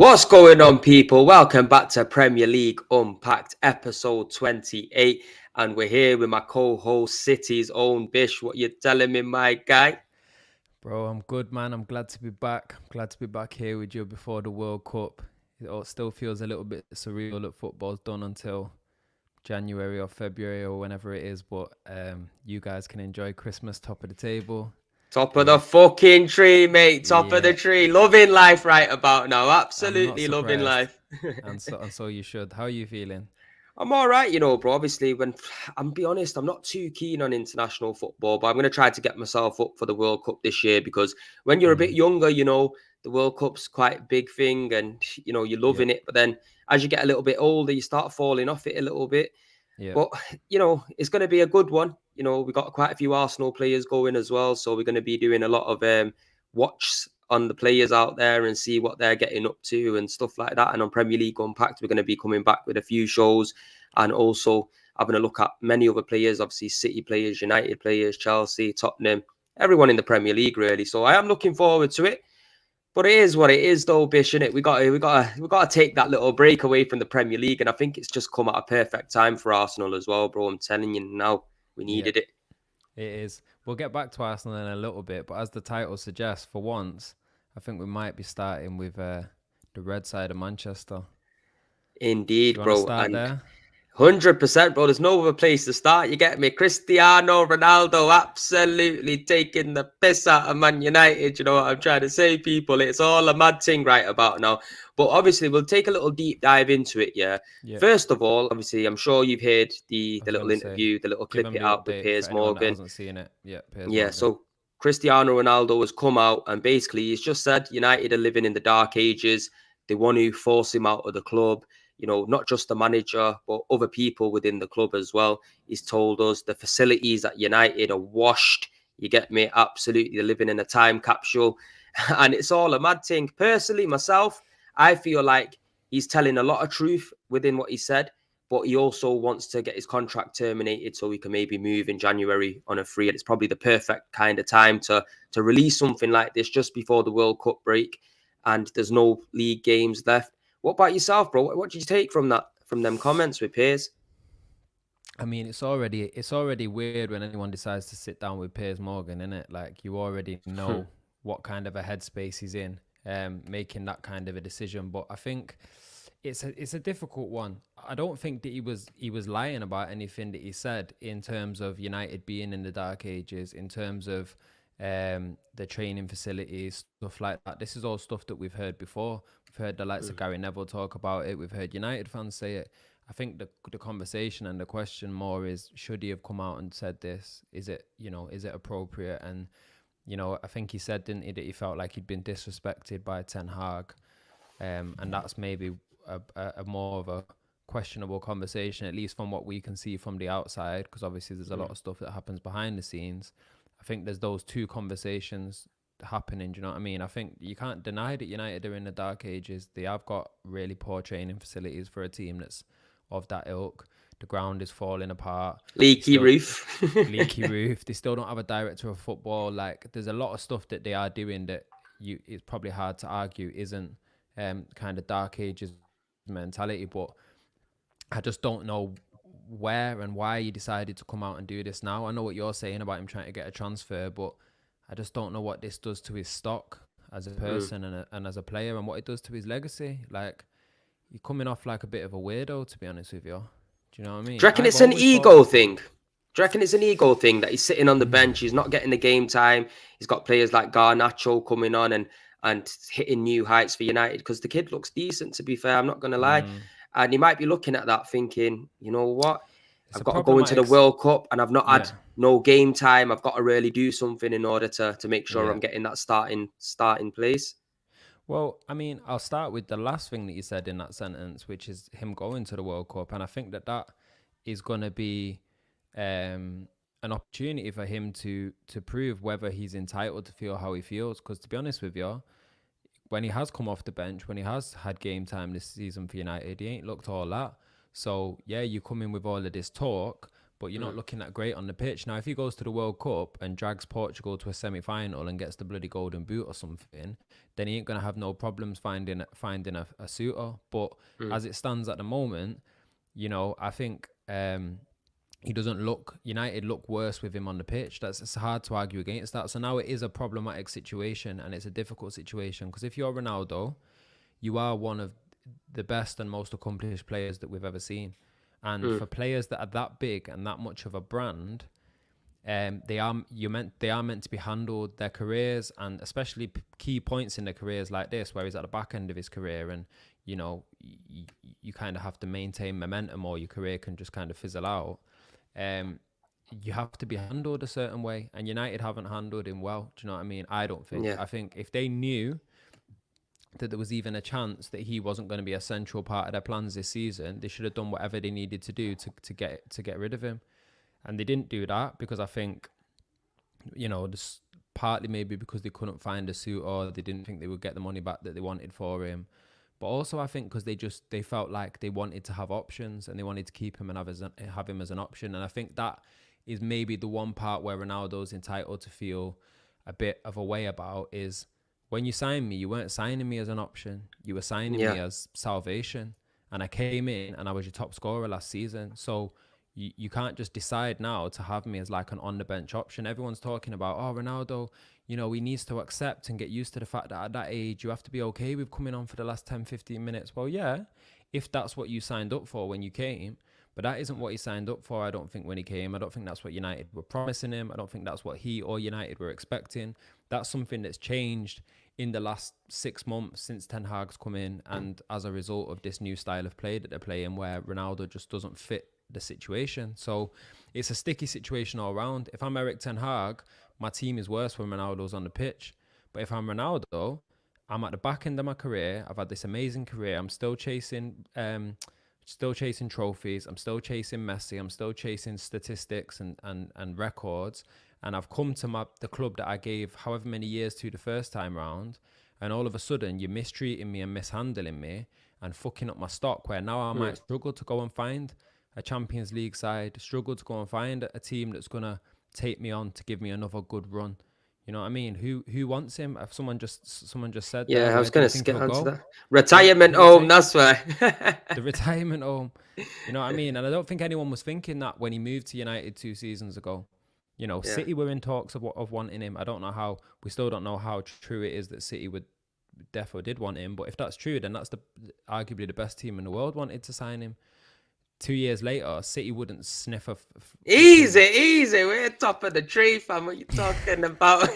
What's going on, people? Welcome back to Premier League Unpacked, episode 28. And we're here with my co-host, City's own Bish. What you telling me, my guy? Bro, I'm good, man. I'm glad to be back. I'm glad to be back here with you before the World Cup. It still feels a little bit surreal that football's done until January or February or whenever it is. But you guys can enjoy Christmas top of the table. Top of the Yeah, fucking tree, mate. Top of the yeah. tree. Loving life right about now. I'm not Absolutely loving surprised, life. and so you should. How are you feeling? I'm all right, bro. Obviously, when I'm be honest, I'm not too keen on international football, but I'm going to try to get myself up for the World Cup this year because when you're a bit Mm, younger, the World Cup's quite a big thing and, you're yep, loving it. But then as you get a little bit older, you start falling off it a little bit. yep. But, it's going to be a good one. We got quite a few Arsenal players going as well. So we're going to be doing a lot of watch on the players out there and see what they're getting up to and stuff like that. And on Premier League Unpacked, we're going to be coming back with a few shows and also having a look at many other players, obviously City players, United players, Chelsea, Tottenham, everyone in the Premier League, really. So I am looking forward to it. But it is what it is, though, Bish, innit? We got to take that little break away from the Premier League, and I think it's just come at a perfect time for Arsenal as well, bro. I'm telling you now, we Yep, needed it. it is. We'll get back to Arsenal in a little bit, but as the title suggests, for once, I think we might be starting with the red side of Manchester. Do Indeed, you want to bro. start And there? 100%, bro. There's no other place to start. You get me? Cristiano Ronaldo absolutely taking the piss out of Man United. You know what I'm trying to say, people? It's all a mad thing right about now. But obviously, we'll take a little deep dive into it, yeah. Yep. First of all, obviously, I'm sure you've heard the, I the was little gonna say, interview, the little give clip them it the out with update for Piers anyone that Morgan. hasn't seen it. Yeah, Piers Yeah, Morgan. so Cristiano Ronaldo has come out and basically he's just said United are living in the dark ages. They want to force him out of the club. Not just the manager, but other people within the club as well. He's told us the facilities at United are washed. You get me? Absolutely. They're living in a time capsule. And it's all a mad thing. Personally, myself, I feel like he's telling a lot of truth within what he said, but he also wants to get his contract terminated so he can maybe move in January on a free. And it's probably the perfect kind of time to release something like this just before the World Cup break. And there's no league games left. What about yourself, bro? What did you take from them comments with Piers? I mean, it's already weird when anyone decides to sit down with Piers Morgan, isn't it? Like you already know what kind of a headspace he's in, making that kind of a decision. But I think it's a difficult one. I don't think that he was lying about anything that he said in terms of United being in the dark ages, in terms of the training facilities, stuff like that. This is all stuff that we've heard before. We've heard the likes of Gary Neville talk about it. We've heard United fans say it. I think the conversation and the question more is, should he have come out and said this? Is it appropriate? And I think he said, didn't he, that he felt like he'd been disrespected by Ten Hag, and that's maybe a more of a questionable conversation, at least from what we can see from the outside, because obviously there's a lot of stuff that happens behind the scenes. I think there's those two conversations happening. Do you know what I mean? I think you can't deny that United are in the dark ages. They have got really poor training facilities for a team that's of that ilk. The ground is falling apart. They Leaky still roof. leaky roof. They still don't have a director of football. Like there's a lot of stuff that they are doing that it's probably hard to argue isn't kind of dark ages mentality. But I just don't know where and why he decided to come out and do this now. I know what you're saying about him trying to get a transfer, but I just don't know what this does to his stock as a person and as a player, and what it does to his legacy. Like, you're coming off like a bit of a weirdo, to be honest with you. Do you know what I Do you mean? reckon I've it's an always thought, ego thing? Do you reckon it's an ego thing that he's sitting on the bench, he's not getting the game time, he's got players like Garnacho coming on and hitting new heights for United because the kid looks decent, to be fair, I'm not going to lie. mm, And he might be looking at that thinking, you know what? it's I've a got to go into the problematic. World Cup and I've not had Yeah, no game time. I've got to really do something in order to make sure yeah. I'm getting that starting place. Well, I mean, I'll start with the last thing that you said in that sentence, which is him going to the World Cup, and I think that is going to be an opportunity for him to prove whether he's entitled to feel how he feels. Because to be honest with you, when he has come off the bench, when he has had game time this season for United, he ain't looked all that. So yeah, you come in with all of this talk, but you're not looking that great on the pitch. Now, if he goes to the World Cup and drags Portugal to a semi-final and gets the bloody golden boot or something, then he ain't going to have no problems finding a suitor. But as it stands at the moment, I think he doesn't look, United look worse with him on the pitch. It's hard to argue against that. So now it is a problematic situation, and it's a difficult situation, because if you're Ronaldo, you are one of the best and most accomplished players that we've ever seen. And for players that are that big and that much of a brand, they are meant to be handled, their careers, and especially key points in their careers like this, where he's at the back end of his career, and you kind of have to maintain momentum, or your career can just kind of fizzle out. You have to be handled a certain way, and United haven't handled him well. Do you know what I mean? I don't think. I think if they knew that there was even a chance that he wasn't going to be a central part of their plans this season, they should have done whatever they needed to do to get rid of him. And they didn't do that, because I think, just partly maybe because they couldn't find a suit, or they didn't think they would get the money back that they wanted for him. But also I think because they felt like they wanted to have options, and they wanted to keep him and have him as an option. And I think that is maybe the one part where Ronaldo's entitled to feel a bit of a way about, is when you signed me, you weren't signing me as an option. You were signing me as salvation. And I came in and I was your top scorer last season. So you can't just decide now to have me as like an on-the-bench option. Everyone's talking about, oh, Ronaldo, he needs to accept and get used to the fact that at that age, you have to be okay with coming on for the last 10, 15 minutes. Well, yeah, if that's what you signed up for when you came. But that isn't what he signed up for, I don't think, when he came. I don't think that's what United were promising him. I don't think that's what he or United were expecting. That's something that's changed in the last 6 months since Ten Hag's come in, and as a result of this new style of play that they're playing, where Ronaldo just doesn't fit the situation. So it's a sticky situation all around. If I'm Eric Ten Hag, my team is worse when Ronaldo's on the pitch. But if I'm Ronaldo, I'm at the back end of my career. I've had this amazing career. I'm still chasing trophies. I'm still chasing Messi. I'm still chasing statistics and records. And I've come to the club that I gave however many years to the first time round. And all of a sudden, you're mistreating me and mishandling me and fucking up my stock, where now I might struggle to go and find a Champions League side, struggle to go and find a team that's going to take me on to give me another good run. You know what I mean? Who wants him? If someone just said that. Yeah, I was going to skip onto that. Retirement home, that's why. The retirement home. You know what I mean? And I don't think anyone was thinking that when he moved to United 2 seasons ago. City were in talks of wanting him. We still don't know how true it is that City did want him. But if that's true, then that's arguably the best team in the world wanted to sign him. 2 years later, City wouldn't sniff a... Easy. We're top of the tree, fam. What are you talking about?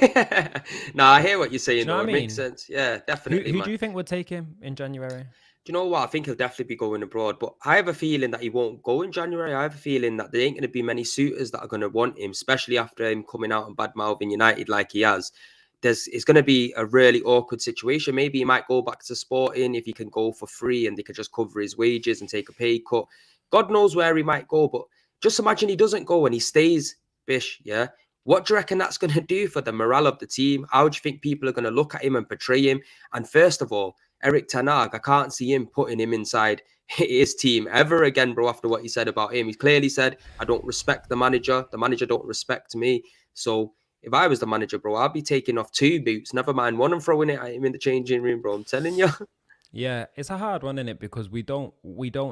No, I hear what you're saying, though. It makes sense. Yeah, definitely, Who do you think would take him in January? Do you know what? I think he'll definitely be going abroad, but I have a feeling that he won't go in January. I have a feeling that there ain't going to be many suitors that are going to want him, especially after him coming out and bad-mouthing United like he has. It's going to be a really awkward situation. Maybe he might go back to Sporting if he can go for free and they could just cover his wages and take a pay cut. God knows where he might go, but just imagine he doesn't go and he stays, Bish, yeah? What do you reckon that's going to do for the morale of the team? How do you think people are going to look at him and portray him? And first of all, Eric Ten Hag, I can't see him putting him inside his team ever again, bro, after what he said about him. He clearly said, I don't respect the manager. The manager don't respect me. So if I was the manager, bro, I'd be taking off 2 boots, never mind one, and throwing it at him in the changing room, bro. I'm telling you. Yeah, it's a hard one, isn't it? Because we don't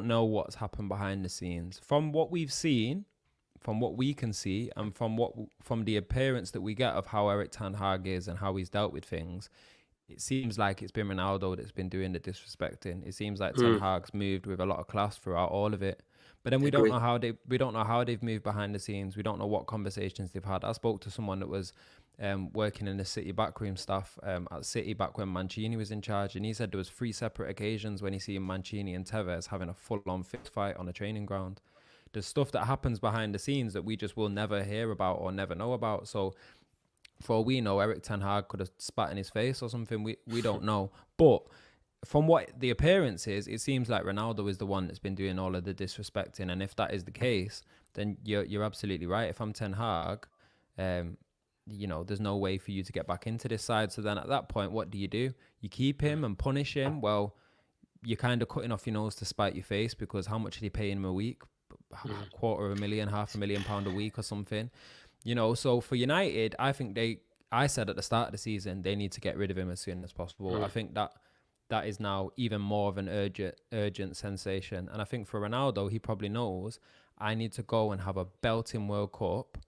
know what's happened behind the scenes. From what we've seen, from what we can see, and from the appearance that we get of how Eric Ten Hag is and how he's dealt with things, it seems like it's been Ronaldo that's been doing the disrespecting. It seems like Ten Hag's moved with a lot of class throughout all of it. But then we don't know how they've moved behind the scenes. We don't know what conversations they've had. I spoke to someone that was working in the City backroom staff at City back when Mancini was in charge, and he said there was 3 separate occasions when he seen Mancini and Tevez having a full-on fist fight on a training ground. There's stuff that happens behind the scenes that we just will never hear about or never know about. So for all we know, Eric Ten Hag could have spat in his face or something. We don't know. But from what the appearance is, it seems like Ronaldo is the one that's been doing all of the disrespecting. And if that is the case, then you're absolutely right. If I'm Ten Hag, there's no way for you to get back into this side. So then at that point, what do? You keep him and punish him? Well, you're kind of cutting off your nose to spite your face, because how much are they paying him a week? £250,000, £500,000 a week or something. You know, so for United, I think I said at the start of the season, they need to get rid of him as soon as possible. I think that is now even more of an urgent sensation. And I think for Ronaldo, he probably knows, I need to go and have a belting World Cup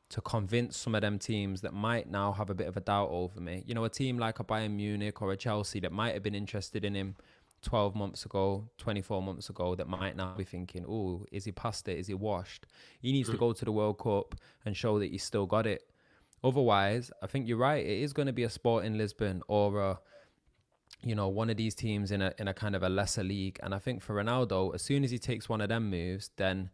to convince some of them teams that might now have a bit of a doubt over me. You know, a team like a Bayern Munich or a Chelsea that might have been interested in him 12 months ago, 24 months ago, that might now be thinking, oh, is he past it? Is he washed? He needs to go to the World Cup and show that he's still got it. Otherwise, I think you're right. It is going to be a Sporting Lisbon or one of these teams in a kind of a lesser league. And I think for Ronaldo, as soon as he takes one of them moves, then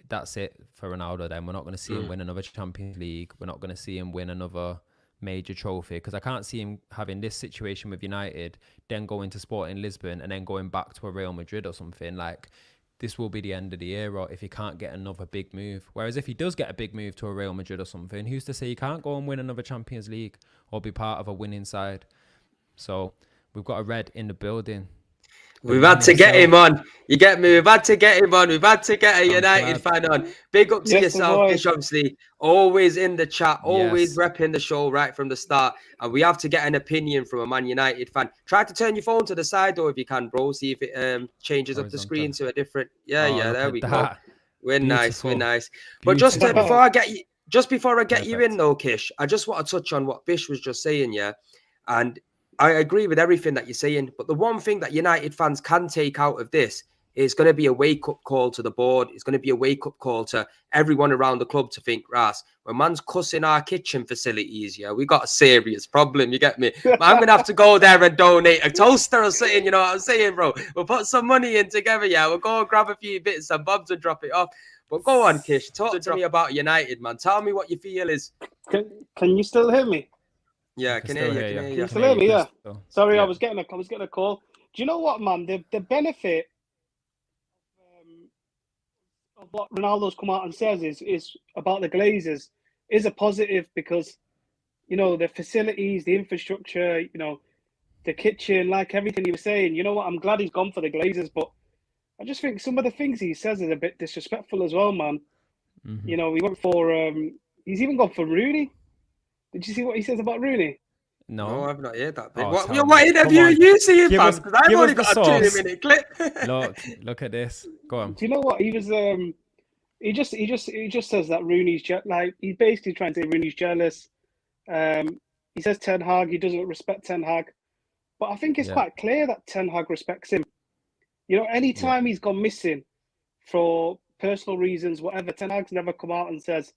that's it for Ronaldo. Then we're not going to see him win another Champions League. We're not going to see him win another major trophy, because I can't see him having this situation with United, then going to Sporting Lisbon and then going back to a Real Madrid or something. Like, this will be the end of the era if he can't get another big move. Whereas if he does get a big move to a Real Madrid or something, who's to say he can't go and win another Champions League or be part of a winning side? So we've got a Red in the building. We've had to get him on. You get me? We've had to get him on. We've had to get a United fan on. Big up to yourself, Fish, obviously. Always in the chat, always repping the show right from the start. And we have to get an opinion from a Man United fan. Try to turn your phone to the side, though, if you can, bro. See if it changes up the screen to a different... there we go. We're nice. But just before I get you in, though, Kish, I just want to touch on what Fish was just saying, yeah? And I agree with everything that you're saying, but the one thing that United fans can take out of this is going to be a wake-up call to the board. It's going to be a wake-up call to everyone around the club to think, Ras, when man's cussing our kitchen facilities, we got a serious problem, you get me? But I'm going to have to go there and donate a toaster or something, you know what I'm saying, bro? We'll put some money in together, We'll go and grab a few bits and bobs and drop it off. But go on, Kish, talk to me about United, man. Tell me what your feel is. Can you still hear me? Yeah, I can hear you. Can you still hear me? Yeah. Sorry, I was getting a call. Do you know what, man? The benefit of what Ronaldo's come out and says is about the Glazers is a positive, because the facilities, the infrastructure, the kitchen, like everything he was saying. You know what? I'm glad he's gone for the Glazers, but I just think some of the things he says is a bit disrespectful as well, man. Mm-hmm. He went for he's even gone for Rooney. Did you see what he says about Rooney? No, I've not heard that bit. What interview are you seeing, fam? Because I've only got a 2-minute clip. Look at this. Go on. Do you know what he was? He just says that Rooney's he's basically trying to say Rooney's jealous. He says Ten Hag, he doesn't respect Ten Hag, but I think it's quite clear that Ten Hag respects him. Anytime he's gone missing for personal reasons, whatever, Ten Hag's never come out and says,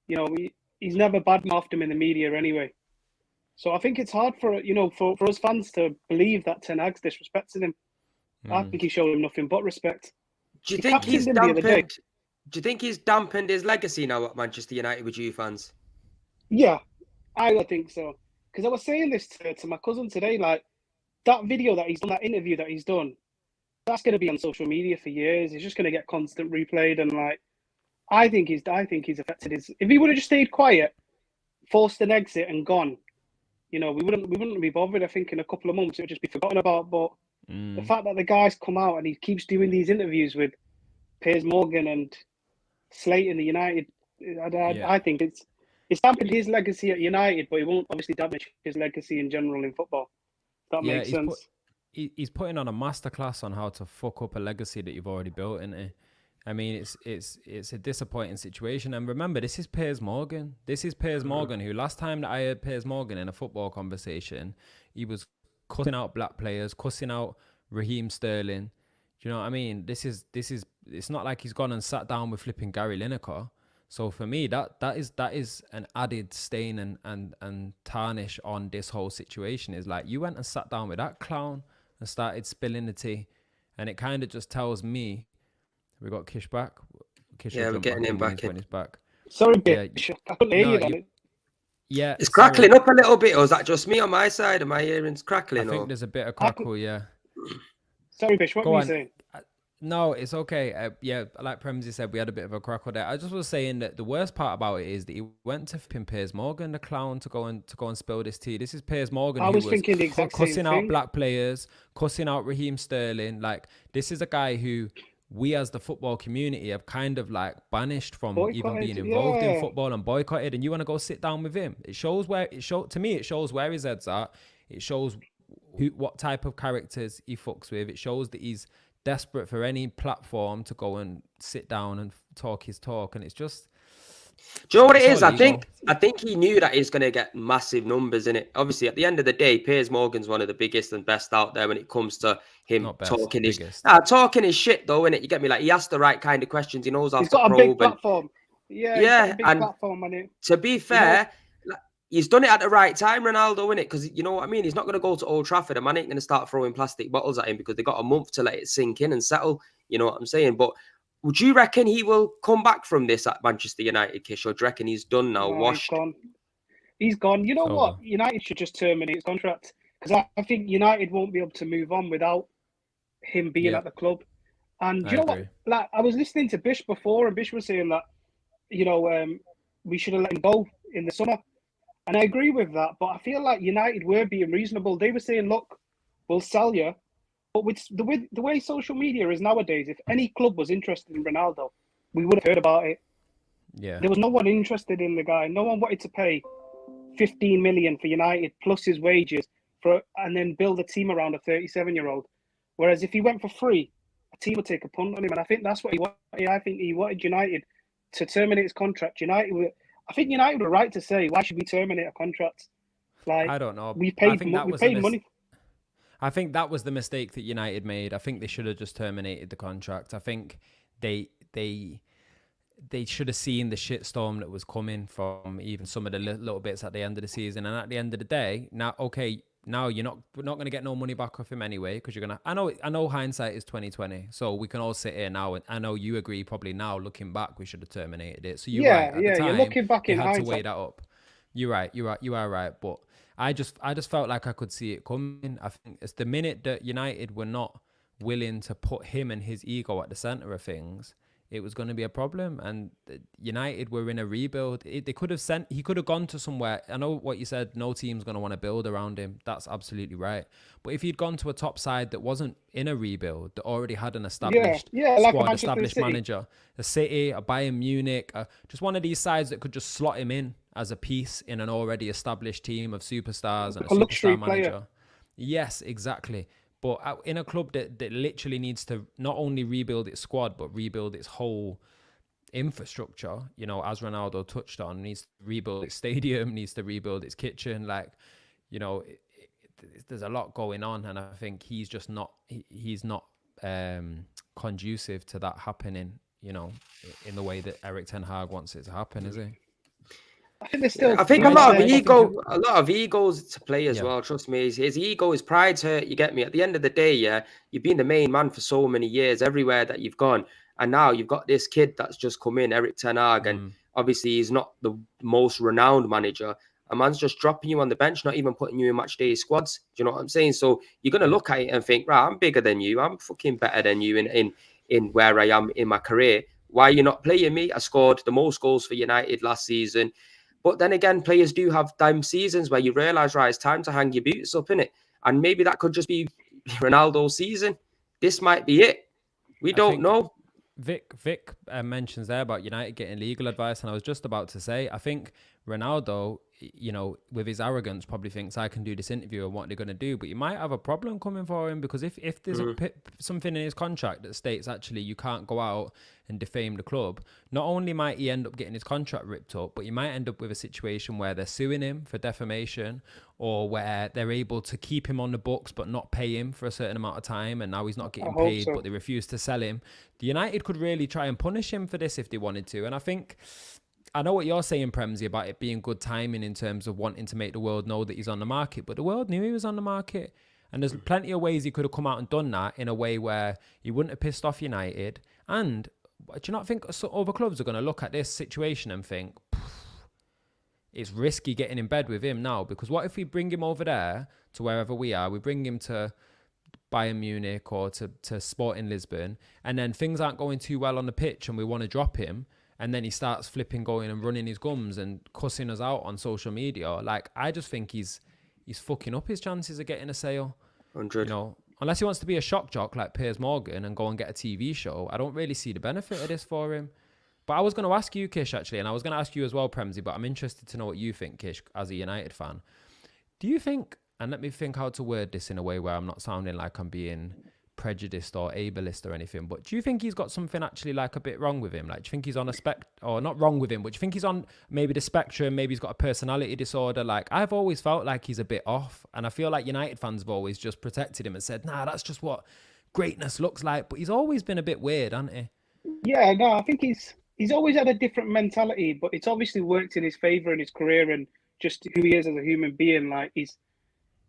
he's never badmouthed him in the media anyway. So I think it's hard for us fans to believe that Ten Hag's disrespecting him. I think he showed him nothing but respect. Do you think he's dampened? Do you think he's dampened his legacy now at Manchester United with you fans? Yeah, I would think so. Because I was saying this to my cousin today, like that video that he's done, that interview that he's done, that's going to be on social media for years. It's just going to get constant replayed, and I think he's affected his. If he would have just stayed quiet, forced an exit, and gone, we wouldn't be bothered. I think in a couple of months it would just be forgotten about. But the fact that the guy's come out and he keeps doing these interviews with Piers Morgan and slating the United, I think it's dampened his legacy at United, but it won't obviously damage his legacy in general in football. If that makes sense. He's putting on a masterclass on how to fuck up a legacy that you've already built, isn't it? I mean, it's a disappointing situation. And remember, this is Piers Morgan. This is Piers Morgan, who last time that I heard Piers Morgan in a football conversation, he was cussing out black players, cussing out Raheem Sterling. Do you know what I mean? It's not like he's gone and sat down with flipping Gary Lineker. So for me, that is an added stain and tarnish on this whole situation. Is like, you went and sat down with that clown and started spilling the tea. And it kind of just tells me, we got Kish back. We're getting him back in. Back. Sorry, Kish. I couldn't hear you. Yeah. It's crackling up a little bit, or is that just me on my side? Are my earrings crackling? I think there's a bit of crackle, yeah. Sorry, Bish, what were you saying? No, it's okay. Like Premsy said, we had a bit of a crackle there. I just was saying that the worst part about it is that he went to Piers Morgan, the clown, to go and spill this tea. This is Piers Morgan. I was thinking the exact same cussing out black players, cussing out Raheem Sterling. Like, this is a guy who we as the football community have kind of like banished from even being Boycotted, involved in yeah. football and boycotted, and you want to go sit down with him. It shows to me, it shows where his head's at. It shows what type of characters he fucks with. It shows that he's desperate for any platform to go and sit down and talk his talk. And it's just, do you know what it is? I illegal. think he knew that he's going to get massive numbers in it. Obviously, at the end of the day, Piers Morgan's one of the biggest and best out there when it comes to him Not best, talking biggest. talking his shit though, innit? You get me? Like, he asks the right kind of questions. He knows how He's to got a probe. big platform. Yeah, yeah, he's got a big and platform on it. to be fair, like, he's done it at the right time, Ronaldo, innit? Because you know what I mean? He's not going to go to Old Trafford. A man ain't going to start throwing plastic bottles at him because they got a month to let it sink in and settle. You know what I'm saying? But would you reckon he will come back from this at Manchester United, Kish? Or do you reckon he's done now, washed? He's gone. You know what? United should just terminate his contract because I think United won't be able to move on without him being at the club. And you know what? Like, I was listening to Bish before, and Bish was saying that, you know, we should have let him go in the summer. And I agree with that. But I feel like United were being reasonable. They were saying, look, we'll sell you. But with the way social media is nowadays, if any club was interested in Ronaldo, we would have heard about it. Yeah. There was no one interested in the guy. No one wanted to pay 15 million for United plus his wages and then build a team around a 37-year-old. Whereas if he went for free, a team would take a punt on him. And I think that's what he wanted. I think he wanted United to terminate his contract. I think United were right to say, why should we terminate a contract? Like, I don't know. We paid money. I think that was the mistake that United made. I think they should have just terminated the contract. I think they should have seen the shitstorm that was coming from even some of the little bits at the end of the season. And at the end of the day, now we're not going to get no money back off him anyway, because you're gonna. I know hindsight is 2020, so we can all sit here now, and I know you agree. Probably now, looking back, we should have terminated it. So you're right. At the time, you're looking back in had hindsight. to weigh that up. You're right. You are right. But I just felt like I could see it coming. I think it's the minute that United were not willing to put him and his ego at the center of things, it was going to be a problem. And United were in a rebuild. He could have gone to somewhere. I know what you said, no team's going to want to build around him. That's absolutely right. But if he'd gone to a top side that wasn't in a rebuild, that already had an established like squad, established manager, a City, a Bayern Munich, just one of these sides that could just slot him in as a piece in an already established team of superstars and a superstar manager. Player. Yes, exactly. But in a club that literally needs to not only rebuild its squad, but rebuild its whole infrastructure, you know, as Ronaldo touched on, needs to rebuild its stadium, needs to rebuild its kitchen. Like, you know, there's a lot going on. And I think he's just not, he's not conducive to that happening, you know, in the way that Erik ten Hag wants it to happen, is he? I think there's still. I think a lot of egos to play as well. Trust me, his ego, his pride's hurt. You get me? At the end of the day, you've been the main man for so many years, everywhere that you've gone, and now you've got this kid that's just come in, Erik ten Hag, and obviously he's not the most renowned manager. A man's just dropping you on the bench, not even putting you in match day squads. Do you know what I'm saying? So you're gonna look at it and think, right, I'm bigger than you. I'm fucking better than you in where I am in my career. Why are you not playing me? I scored the most goals for United last season. But then again, players do have time seasons where you realise, right, it's time to hang your boots up, innit? And maybe that could just be Ronaldo's season. This might be it. We don't know. Vic mentions there about United getting legal advice, and I was just about to say, I think Ronaldo, you know, with his arrogance, probably thinks I can do this interview and what they're going to do, but you might have a problem coming for him, because if there's something in his contract that states actually you can't go out and defame the club, not only might he end up getting his contract ripped up, but you might end up with a situation where they're suing him for defamation, or where they're able to keep him on the books but not pay him for a certain amount of time, and now he's not getting paid, but they refuse to sell him. The United could really try and punish him for this if they wanted to. And I know what you're saying, Premsy, about it being good timing in terms of wanting to make the world know that he's on the market, but the world knew he was on the market. And there's plenty of ways he could have come out and done that in a way where he wouldn't have pissed off United. And do you not think other clubs are going to look at this situation and think, it's risky getting in bed with him now? Because what if we bring him over there to wherever we are, we bring him to Bayern Munich or to Sporting Lisbon, and then things aren't going too well on the pitch and we want to drop him, and then he starts flipping, going and running his gums and cussing us out on social media. Like, I just think he's fucking up his chances of getting a sale. 100. You know, unless he wants to be a shock jock like Piers Morgan and go and get a TV show, I don't really see the benefit of this for him. But I was going to ask you, Kish, actually, and I was going to ask you as well, Premsy, but I'm interested to know what you think, Kish, as a United fan. Do you think, and let me think how to word this in a way where I'm not sounding like I'm being prejudiced or ableist or anything, but do you think he's got something actually like a bit wrong with him? Like, do you think he's on a or not wrong with him, but do you think he's on maybe the spectrum? Maybe he's got a personality disorder? Like, I've always felt like he's a bit off, and I feel like United fans have always just protected him and said, nah, that's just what greatness looks like. But he's always been a bit weird, hasn't he? Yeah, no, I think he's always had a different mentality, but it's obviously worked in his favour in his career and just who he is as a human being. Like, he's,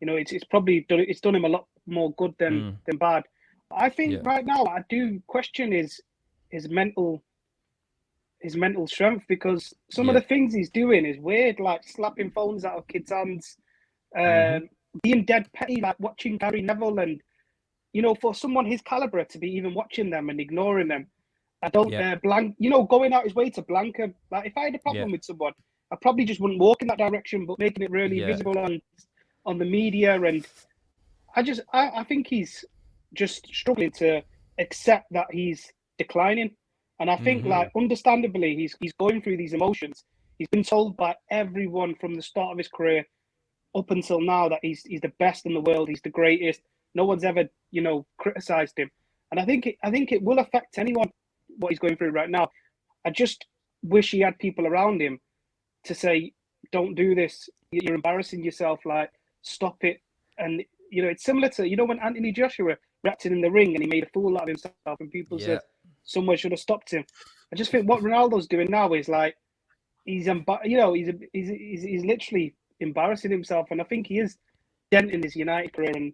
you know, it's probably done him a lot more good than bad. I think right now I do question his mental strength, because some of the things he's doing is weird, like slapping phones out of kids' hands, being dead petty, like watching Gary Neville, and you know, for someone his caliber to be even watching them and ignoring them, I don't going out his way to blank him. Like, if I had a problem with someone, I probably just wouldn't walk in that direction, but making it really visible on the media, and I think he's just struggling to accept that he's declining. And I think, like, understandably, he's going through these emotions. He's been told by everyone from the start of his career up until now that he's the best in the world, he's the greatest. No one's ever, you know, criticised him. And I think it will affect anyone, what he's going through right now. I just wish he had people around him to say, don't do this, you're embarrassing yourself, like, stop it. And, you know, it's similar to, you know, when Anthony Joshua reacted in the ring and he made a fool out of himself and people said someone should have stopped him. I just think what Ronaldo's doing now is like, he's literally embarrassing himself, and I think he is denting his United career, and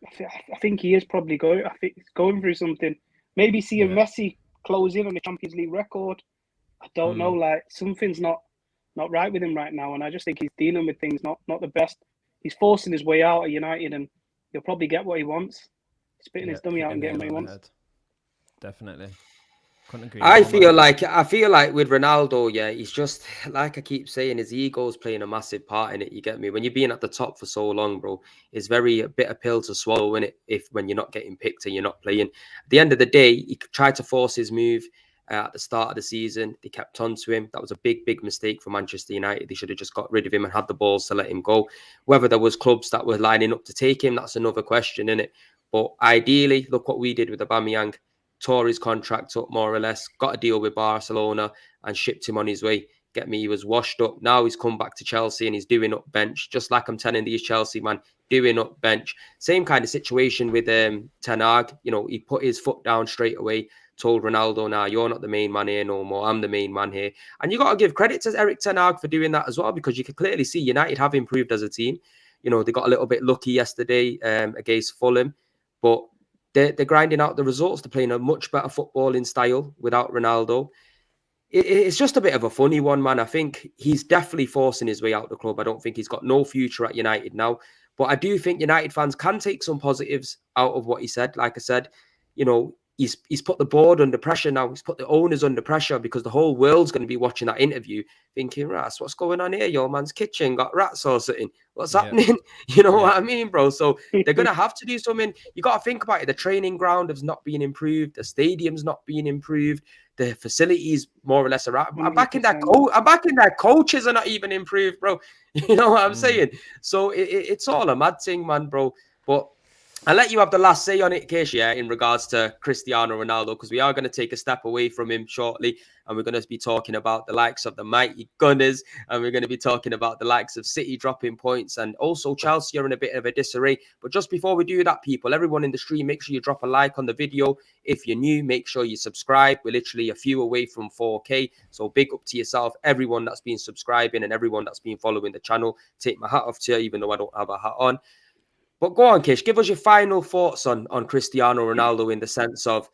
I think he is probably going through something. Maybe seeing Messi close in on the Champions League record. I don't know, like, something's not right with him right now, and I just think he's dealing with things not the best. He's forcing his way out of United, and he'll probably get what he wants. Spitting his dummy out and getting what he wants. Definitely. I feel like with Ronaldo, he's just, like I keep saying, his ego's playing a massive part in it. You get me? When you've been at the top for so long, bro, it's a bitter pill to swallow, in it, when you're not getting picked and you're not playing. At the end of the day, he tried to force his move at the start of the season. They kept on to him. That was a big mistake for Manchester United. They should have just got rid of him and had the balls to let him go. Whether there was clubs that were lining up to take him, that's another question, innit? But ideally, look what we did with Aubameyang. Tore his contract up, more or less, got a deal with Barcelona and shipped him on his way. Get me? He was washed up. Now he's come back to Chelsea and he's doing up bench, just like I'm telling these Chelsea man, doing up bench. Same kind of situation with Ten Hag. You know, he put his foot down straight away, told Ronaldo, nah, you're not the main man here no more. I'm the main man here. And you got to give credit to Eric Ten Hag for doing that as well, because you can clearly see United have improved as a team. You know, they got a little bit lucky yesterday against Fulham, but they're grinding out the results. They're playing a much better footballing style without Ronaldo. It's just a bit of a funny one, man. I think he's definitely forcing his way out the club. I don't think he's got no future at United now. But I do think United fans can take some positives out of what he said. Like I said, you know, he's put the board under pressure now. He's put the owners under pressure, because the whole world's going to be watching that interview thinking, Ras, what's going on here? Your man's kitchen got rats or something. What's happening? You know what I mean, bro? So they're going to have to do something. You got to think about it. The training ground is not being improved. The stadium's not being improved. The facilities more or less are out. I'm back in that coaches are not even improved, bro. You know what I'm saying? So it's all a mad thing, man, bro. But I'll let you have the last say on it, Kish, in regards to Cristiano Ronaldo, because we are going to take a step away from him shortly, and we're going to be talking about the likes of the mighty Gunners, and we're going to be talking about the likes of City dropping points, and also Chelsea are in a bit of a disarray. But just before we do that, people, everyone in the stream, make sure you drop a like on the video. If you're new, make sure you subscribe. We're literally a few away from 4K, so big up to yourself, everyone that's been subscribing and everyone that's been following the channel. Take my hat off to you, even though I don't have a hat on. But go on, Kish, give us your final thoughts on Cristiano Ronaldo in the sense of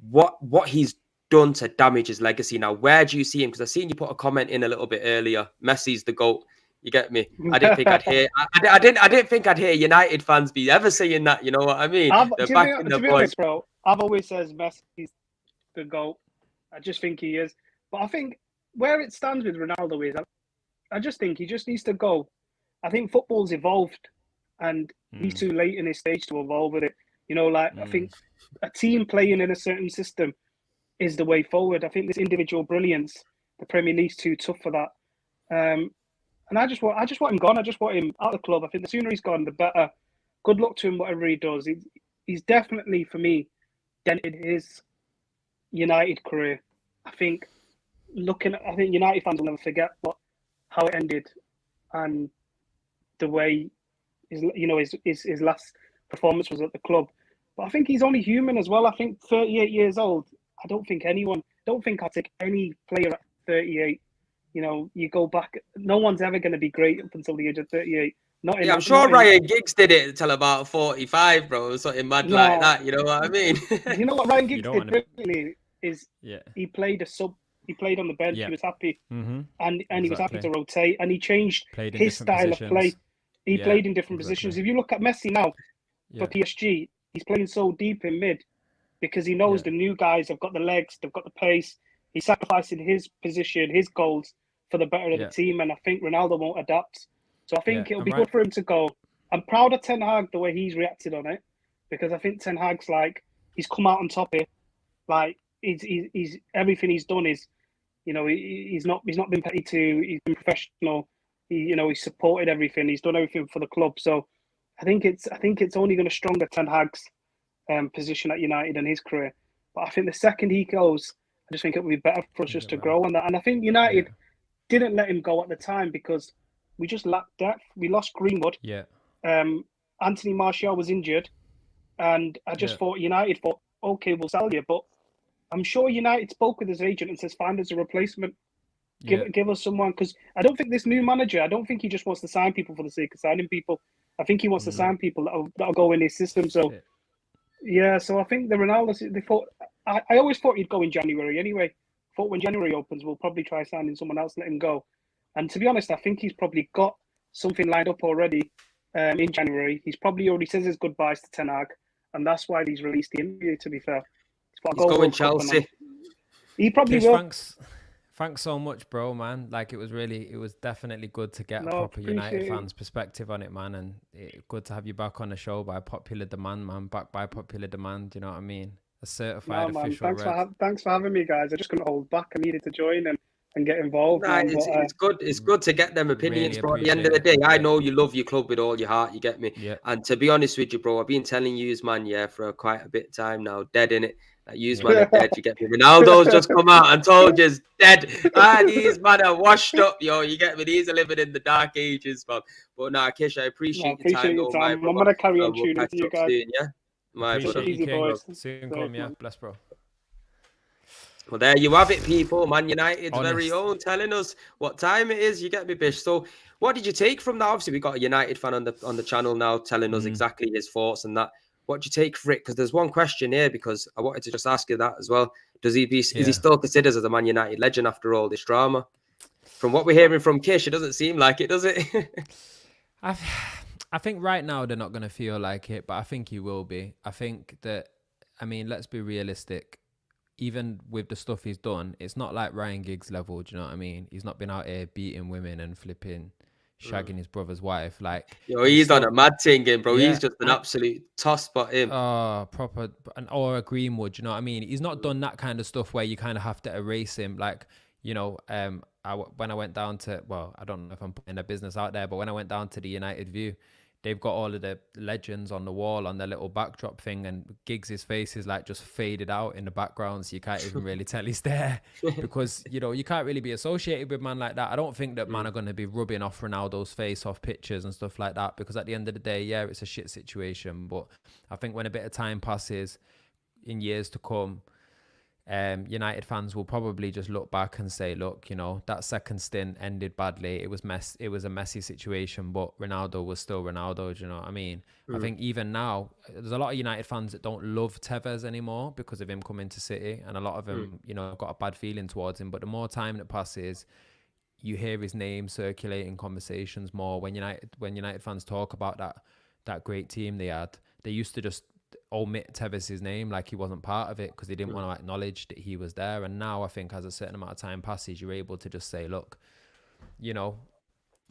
what he's done to damage his legacy. Now, where do you see him? Because I seen you put a comment in a little bit earlier. Messi's the GOAT. You get me? I didn't think I'd hear. I didn't think I'd hear United fans be ever saying that. You know what I mean? To be honest, bro, I've always said Messi's the GOAT. I just think he is. But I think where it stands with Ronaldo is, I just think he just needs to go. I think football's evolved, and he's too late in his stage to evolve with it. You know, like I think a team playing in a certain system is the way forward. I think this individual brilliance, the Premier League's too tough for that. And I just want him gone. I just want him out of the club. I think the sooner he's gone, the better. Good luck to him, whatever he does. He's definitely, for me, dented his United career. I think United fans will never forget how it ended and the way his last performance was at the club. But I think he's only human as well. I think 38 years old. I don't think I'll take any player at 38. You know, you go back. No one's ever going to be great up until the age of 38. I'm sure Ryan Giggs did it until about 45, bro. Something mad like that. You know what I mean? You know what Ryan Giggs did brilliantly is he played on the bench. He was happy, and he was happy to rotate, and he changed his style of play. He played in different positions. If you look at Messi now for PSG, he's playing so deep in mid because he knows the new guys have got the legs, they've got the pace. He's sacrificing his position, his goals for the better of the team, and I think Ronaldo won't adapt. So I think it'll be good for him to go. I'm proud of Ten Hag the way he's reacted on it, because I think Ten Hag's he's come out on top here. Like he's everything he's done is, he's not been petty too. He's been professional. He's supported everything. He's done everything for the club. So I think it's only going to stronger Ten Hag's position at United and his career. But I think the second he goes, I just think it would be better for us just to grow on that. And I think United didn't let him go at the time because we just lacked depth. We lost Greenwood. Yeah. Anthony Martial was injured. And I just thought United thought, okay, we'll sell you. But I'm sure United spoke with his agent and says, find us a replacement. Give us someone. Because I don't think this new manager, I don't think he just wants to sign people for the sake of signing people. I think he wants to sign people that'll go in his system. So, so I think the Ronaldo, they thought, I always thought he'd go in January anyway. Thought when January opens, we'll probably try signing someone else, let him go. And to be honest, I think he's probably got something lined up already in January. He's probably already says his goodbyes to Ten Hag, and that's why he's released the interview, to be fair. He's going Chelsea. He probably will. Thanks so much, bro, man. It was definitely good to get a proper United fans perspective on it, man. And good to have you back on the show by popular demand, man. Back by popular demand, you know what I mean? A certified official. Thanks for having me, guys. I just couldn't hold back. I needed to join and get involved. It's good. It's good to get them opinions, bro. At the end of the day, I know you love your club with all your heart. You get me? Yeah. And to be honest with you, bro, I've been telling you, man, for quite a bit of time now. Dead in it. That man are dead. You get me? Ronaldo's just come out and told you dead. These man are washed up, yo. You get me? These are living in the dark ages, man. But Kish, I appreciate your time. I'm gonna carry on tuning to you guys. Soon, yeah. My brother. Easy boys. Soon come, yeah. Bless, bro. Well, there you have it, people. Man United's very own telling us what time it is. You get me, Bish? So, what did you take from that? Obviously, we got a United fan on the channel now telling us exactly his thoughts and that. What do you take for it? Because there's one question here, because I wanted to just ask you that as well. Is he still considered as a Man United legend after all this drama? From what we're hearing from Kish, it doesn't seem like it, does it? I think right now they're not going to feel like it, but I think he will be. I think that, let's be realistic. Even with the stuff he's done, it's not like Ryan Giggs level, do you know what I mean? He's not been out here beating women and flipping, shagging his brother's wife. He's done a mad thing, bro. He's just an absolute toss spot him. Oh, proper, or a Greenwood, you know what I mean? He's not done that kind of stuff where you kind of have to erase him. When I went down to, I don't know if I'm putting a business out there, but when I went down to the United View, they've got all of the legends on the wall on their little backdrop thing, and Giggs' face is just faded out in the background, so you can't even really tell he's there because, you can't really be associated with man like that. I don't think that man are going to be rubbing off Ronaldo's face off pictures and stuff like that, because at the end of the day, it's a shit situation. But I think when a bit of time passes in years to come, United fans will probably just look back and say, look, that second stint ended badly. It was a messy situation, but Ronaldo was still Ronaldo. Do you know what I mean? I think even now, there's a lot of United fans that don't love Tevez anymore because of him coming to City, and a lot of them, got a bad feeling towards him. But the more time that passes, you hear his name circulate in conversations more. When United fans talk about that great team they had, they used to just omit Tevez's name like he wasn't part of it because they didn't want to acknowledge that he was there. And now I think as a certain amount of time passes, you're able to just say, look,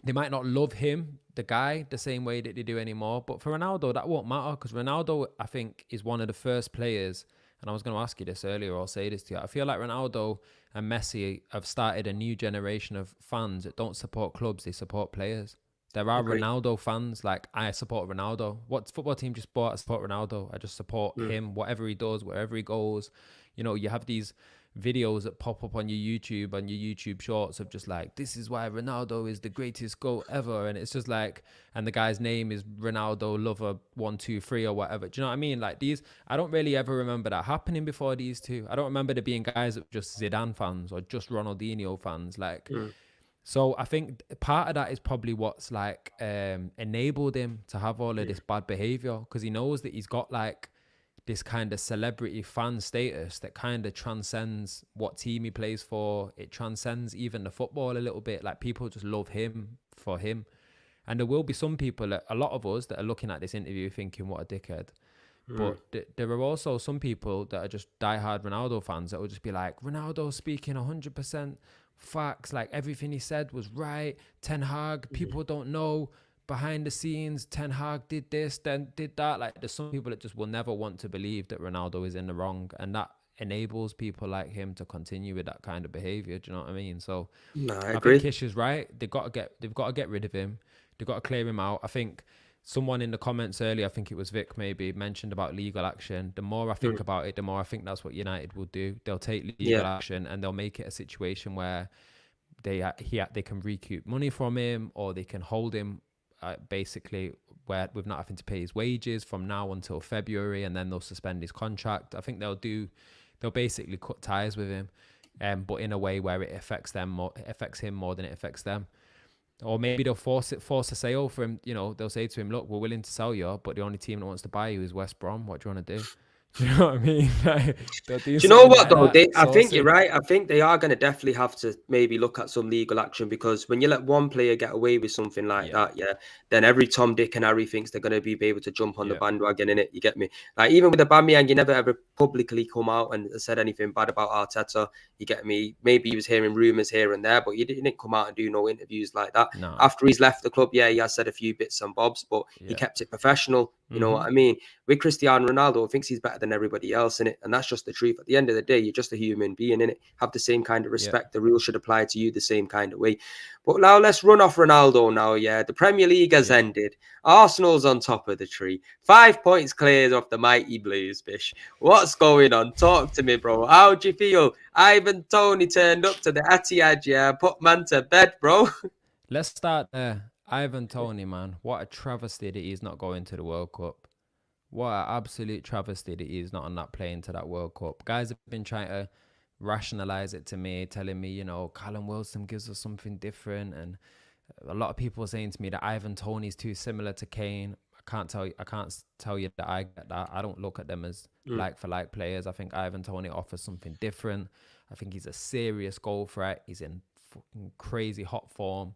they might not love him, the guy, the same way that they do anymore. But for Ronaldo, that won't matter, because Ronaldo, I think, is one of the first players. And I was going to ask you this earlier, or I'll say this to you. I feel like Ronaldo and Messi have started a new generation of fans that don't support clubs, they support players. There are Agree. Ronaldo fans, like, I support Ronaldo. What football team just bought? I support Ronaldo. I just support him, whatever he does, wherever he goes. You know, you have these videos that pop up on your YouTube shorts of just like, this is why Ronaldo is the greatest goal ever. And it's just like, and the guy's name is Ronaldo Lover 123 or whatever. Do you know what I mean? Like these, I don't really ever remember that happening before these two. I don't remember there being guys that were just Zidane fans or just Ronaldinho fans. Like, so I think part of that is probably what's like enabled him to have all of this bad behavior, because he knows that he's got like this kind of celebrity fan status that kind of transcends what team he plays for. It transcends even the football a little bit. Like people just love him for him. And there will be some people, a lot of us, that are looking at this interview thinking, what a dickhead. But there are also some people that are just diehard Ronaldo fans that will just be like, Ronaldo speaking 100% facts, like everything he said was right. Ten Hag, people don't know behind the scenes, Ten Hag did this, then did that. Like there's some people that just will never want to believe that Ronaldo is in the wrong, and that enables people like him to continue with that kind of behavior. Do you know what I mean? So No, I I agree. think Kish is right. They've got to get rid of him. They've got to clear him out. I think someone in the comments earlier, I think it was Vic maybe, mentioned about legal action. The more I think about it, the more I think that's what United will do. They'll take legal action and they'll make it a situation where they can recoup money from him, or they can hold him basically where with not having to pay his wages from now until February, and then they'll suspend his contract. I think they'll basically cut ties with him, but in a way where it affects him more than it affects them. Or maybe they'll force a sale for him. You know, they'll say to him, look, we're willing to sell you, but the only team that wants to buy you is West Brom. What do you want to do? Do you know what I mean? Do you know what, though? Like I think you're right. I think they are going to definitely have to maybe look at some legal action, because when you let one player get away with something like that, then every Tom, Dick and Harry thinks they're going to be able to jump on the bandwagon, in it. You get me? Like even with Aubameyang, you never ever publicly come out and said anything bad about Arteta. You get me? Maybe he was hearing rumours here and there, but he didn't come out and do no interviews like that. No. After he's left the club, he has said a few bits and bobs, but he kept it professional. You know what I mean? With Cristiano Ronaldo, thinks he's better than everybody else in it, and that's just the truth. At the end of the day, you're just a human being in it. Have the same kind of respect. The rules should apply to you the same kind of way. But now let's run off Ronaldo now. The Premier League has ended. Arsenal's on top of the tree. 5 points cleared off the mighty Blues, Bish. What's going on? Talk to me, bro. How do you feel? Ivan Toney turned up to the Etihad, put man to bed, bro. Let's start there. Ivan Toney, man. What a travesty that he's not going to the World Cup. What an absolute travesty that he's not on that plane to that World Cup. Guys have been trying to rationalize it to me, telling me, you know, Callum Wilson gives us something different. And a lot of people are saying to me that Ivan Toney's too similar to Kane. I can't tell you that I get that. I don't look at them as like for like players. I think Ivan Toney offers something different. I think he's a serious goal threat. He's in fucking crazy hot form.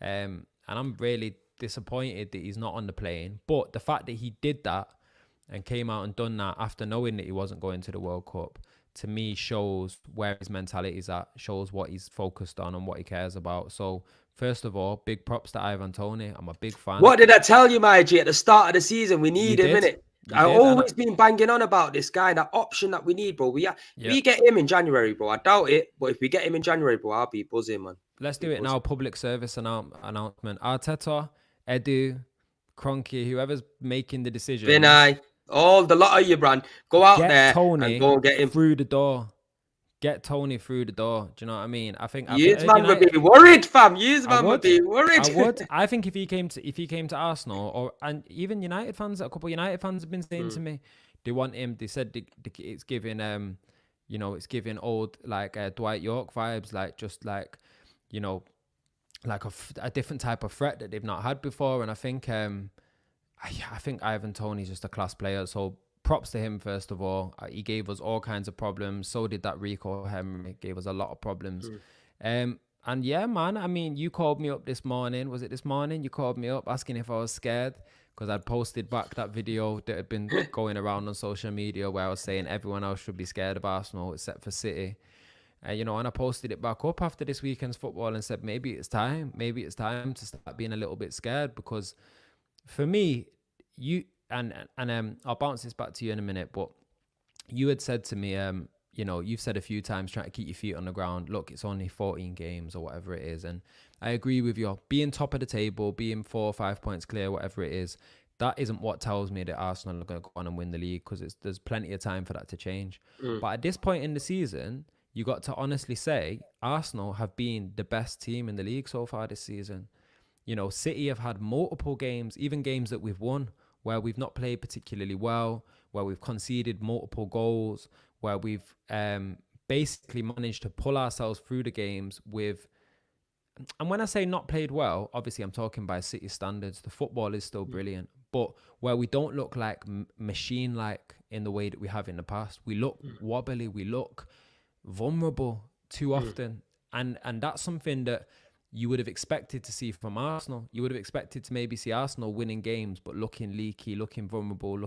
And I'm really disappointed that he's not on the plane. But the fact that he did that and came out and done that after knowing that he wasn't going to the World Cup, to me shows where his mentality is at, shows what he's focused on and what he cares about. So first of all, big props to Ivan Toney. I'm a big fan. What did I tell you, my G, at the start of the season? We need him, innit? I've always been banging on about this guy, that option that we need, bro. We get him in January, bro. I doubt it, but if we get him in January, bro, I'll be buzzing, man. Let's do it now. Public service announcement. Arteta, Edu, Kroenke, whoever's making the decision. Vinay, all the lot of you, brand. Go out there Toney and go and get him through the door. Get Toney through the door. Do you know what I mean? I think man would be worried, fam. Man would be worried. I would. I think if he came to Arsenal, and even United fans, a couple of United fans have been saying to me, they want him. They said it's giving it's giving old like Dwight York vibes, like just like, you know, like a different type of threat that they've not had before. And I think I think Ivan Toney's just a class player. So props to him, first of all. He gave us all kinds of problems. So did that Rico Henry. Gave us a lot of problems. And yeah, man, I mean, you called me up this morning. Was it this morning? You called me up asking if I was scared, because I'd posted back that video that had been going around on social media where I was saying everyone else should be scared of Arsenal except for City. And I posted it back up after this weekend's football and said, maybe it's time to start being a little bit scared, because for me, you and I'll bounce this back to you in a minute, but you had said to me, you've said a few times, trying to keep your feet on the ground. Look, it's only 14 games or whatever it is. And I agree with you. Being top of the table, being 4 or 5 points clear, whatever it is, that isn't what tells me that Arsenal are going to go on and win the league, because there's plenty of time for that to change. But at this point in the season, you got to honestly say Arsenal have been the best team in the league so far this season. City have had multiple games, even games that we've won, where we've not played particularly well, where we've conceded multiple goals, where we've basically managed to pull ourselves through the games with... And when I say not played well, obviously I'm talking by City standards. The football is still brilliant, but where we don't look like machine-like in the way that we have in the past. We look wobbly, we look vulnerable too often. And that's something that you would have expected to see from Arsenal. You would have expected to maybe see Arsenal winning games, but looking leaky, looking vulnerable,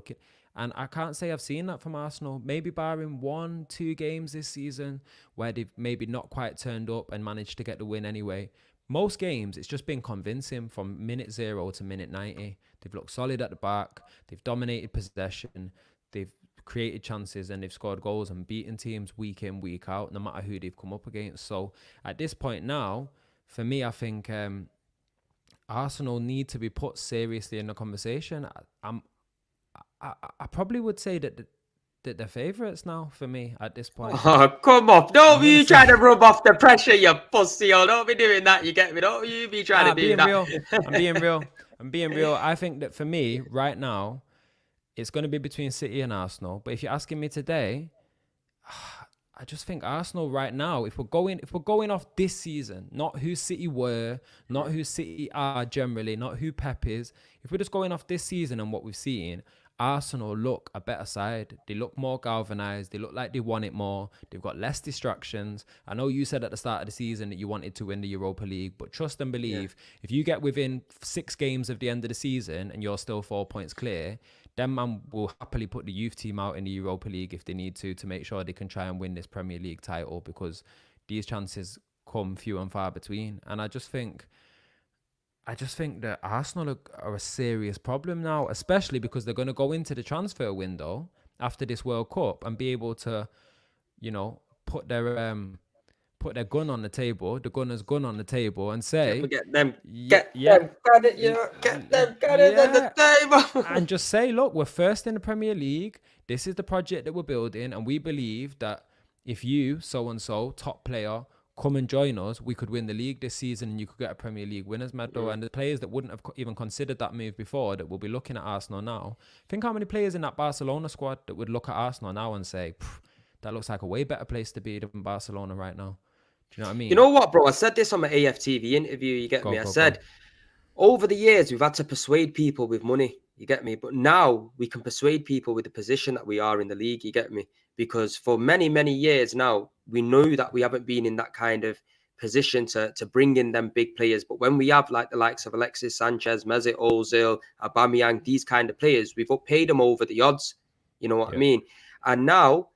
and I can't say I've seen that from Arsenal, maybe barring 1-2 games this season where they've maybe not quite turned up and managed to get the win anyway. Most games, it's just been convincing from minute 0 to minute 90. They've looked solid at the back. They've dominated possession. They've created chances and they've scored goals and beaten teams week in, week out, no matter who they've come up against. So at this point now, for me, I think Arsenal need to be put seriously in the conversation. I probably would say that they're favourites now for me at this point. Oh, come off. Don't be you trying to rub off the pressure, you pussy. Or don't be doing that, you get me? Don't you be trying to do that. I'm being real. I think that for me, right now, it's going to be between City and Arsenal. But if you're asking me today, I just think Arsenal right now, if we're going off this season, not who City were, not who City are generally, not who Pep is, if we're just going off this season and what we've seen, Arsenal look a better side. They look more galvanised. They look like they want it more. They've got less distractions. I know you said at the start of the season that you wanted to win the Europa League, but trust and believe, if you get within 6 games of the end of the season and you're still 4 points clear, them man will happily put the youth team out in the Europa League if they need to make sure they can try and win this Premier League title, because these chances come few and far between. And I just think that Arsenal are a serious problem now, especially because they're going to go into the transfer window after this World Cup and be able to, put their gun on the table, the gunner's gun on the table, and say, get them at the table. And just say, look, we're first in the Premier League. This is the project that we're building, and we believe that if you, so-and-so, top player, come and join us, we could win the league this season and you could get a Premier League winners medal. And the players that wouldn't have even considered that move before, that will be looking at Arsenal now. Think how many players in that Barcelona squad that would look at Arsenal now and say, that looks like a way better place to be than Barcelona right now. Do you know what I mean? You know what, bro? I said this on my AFTV interview, you get me? I said, over the years, we've had to persuade people with money, you get me? But now we can persuade people with the position that we are in the league, you get me? Because for many, many years now, we know that we haven't been in that kind of position to bring in them big players. But when we have like the likes of Alexis Sanchez, Mesut Ozil, Aubameyang, these kind of players, we've paid them over the odds. You know what I mean? And now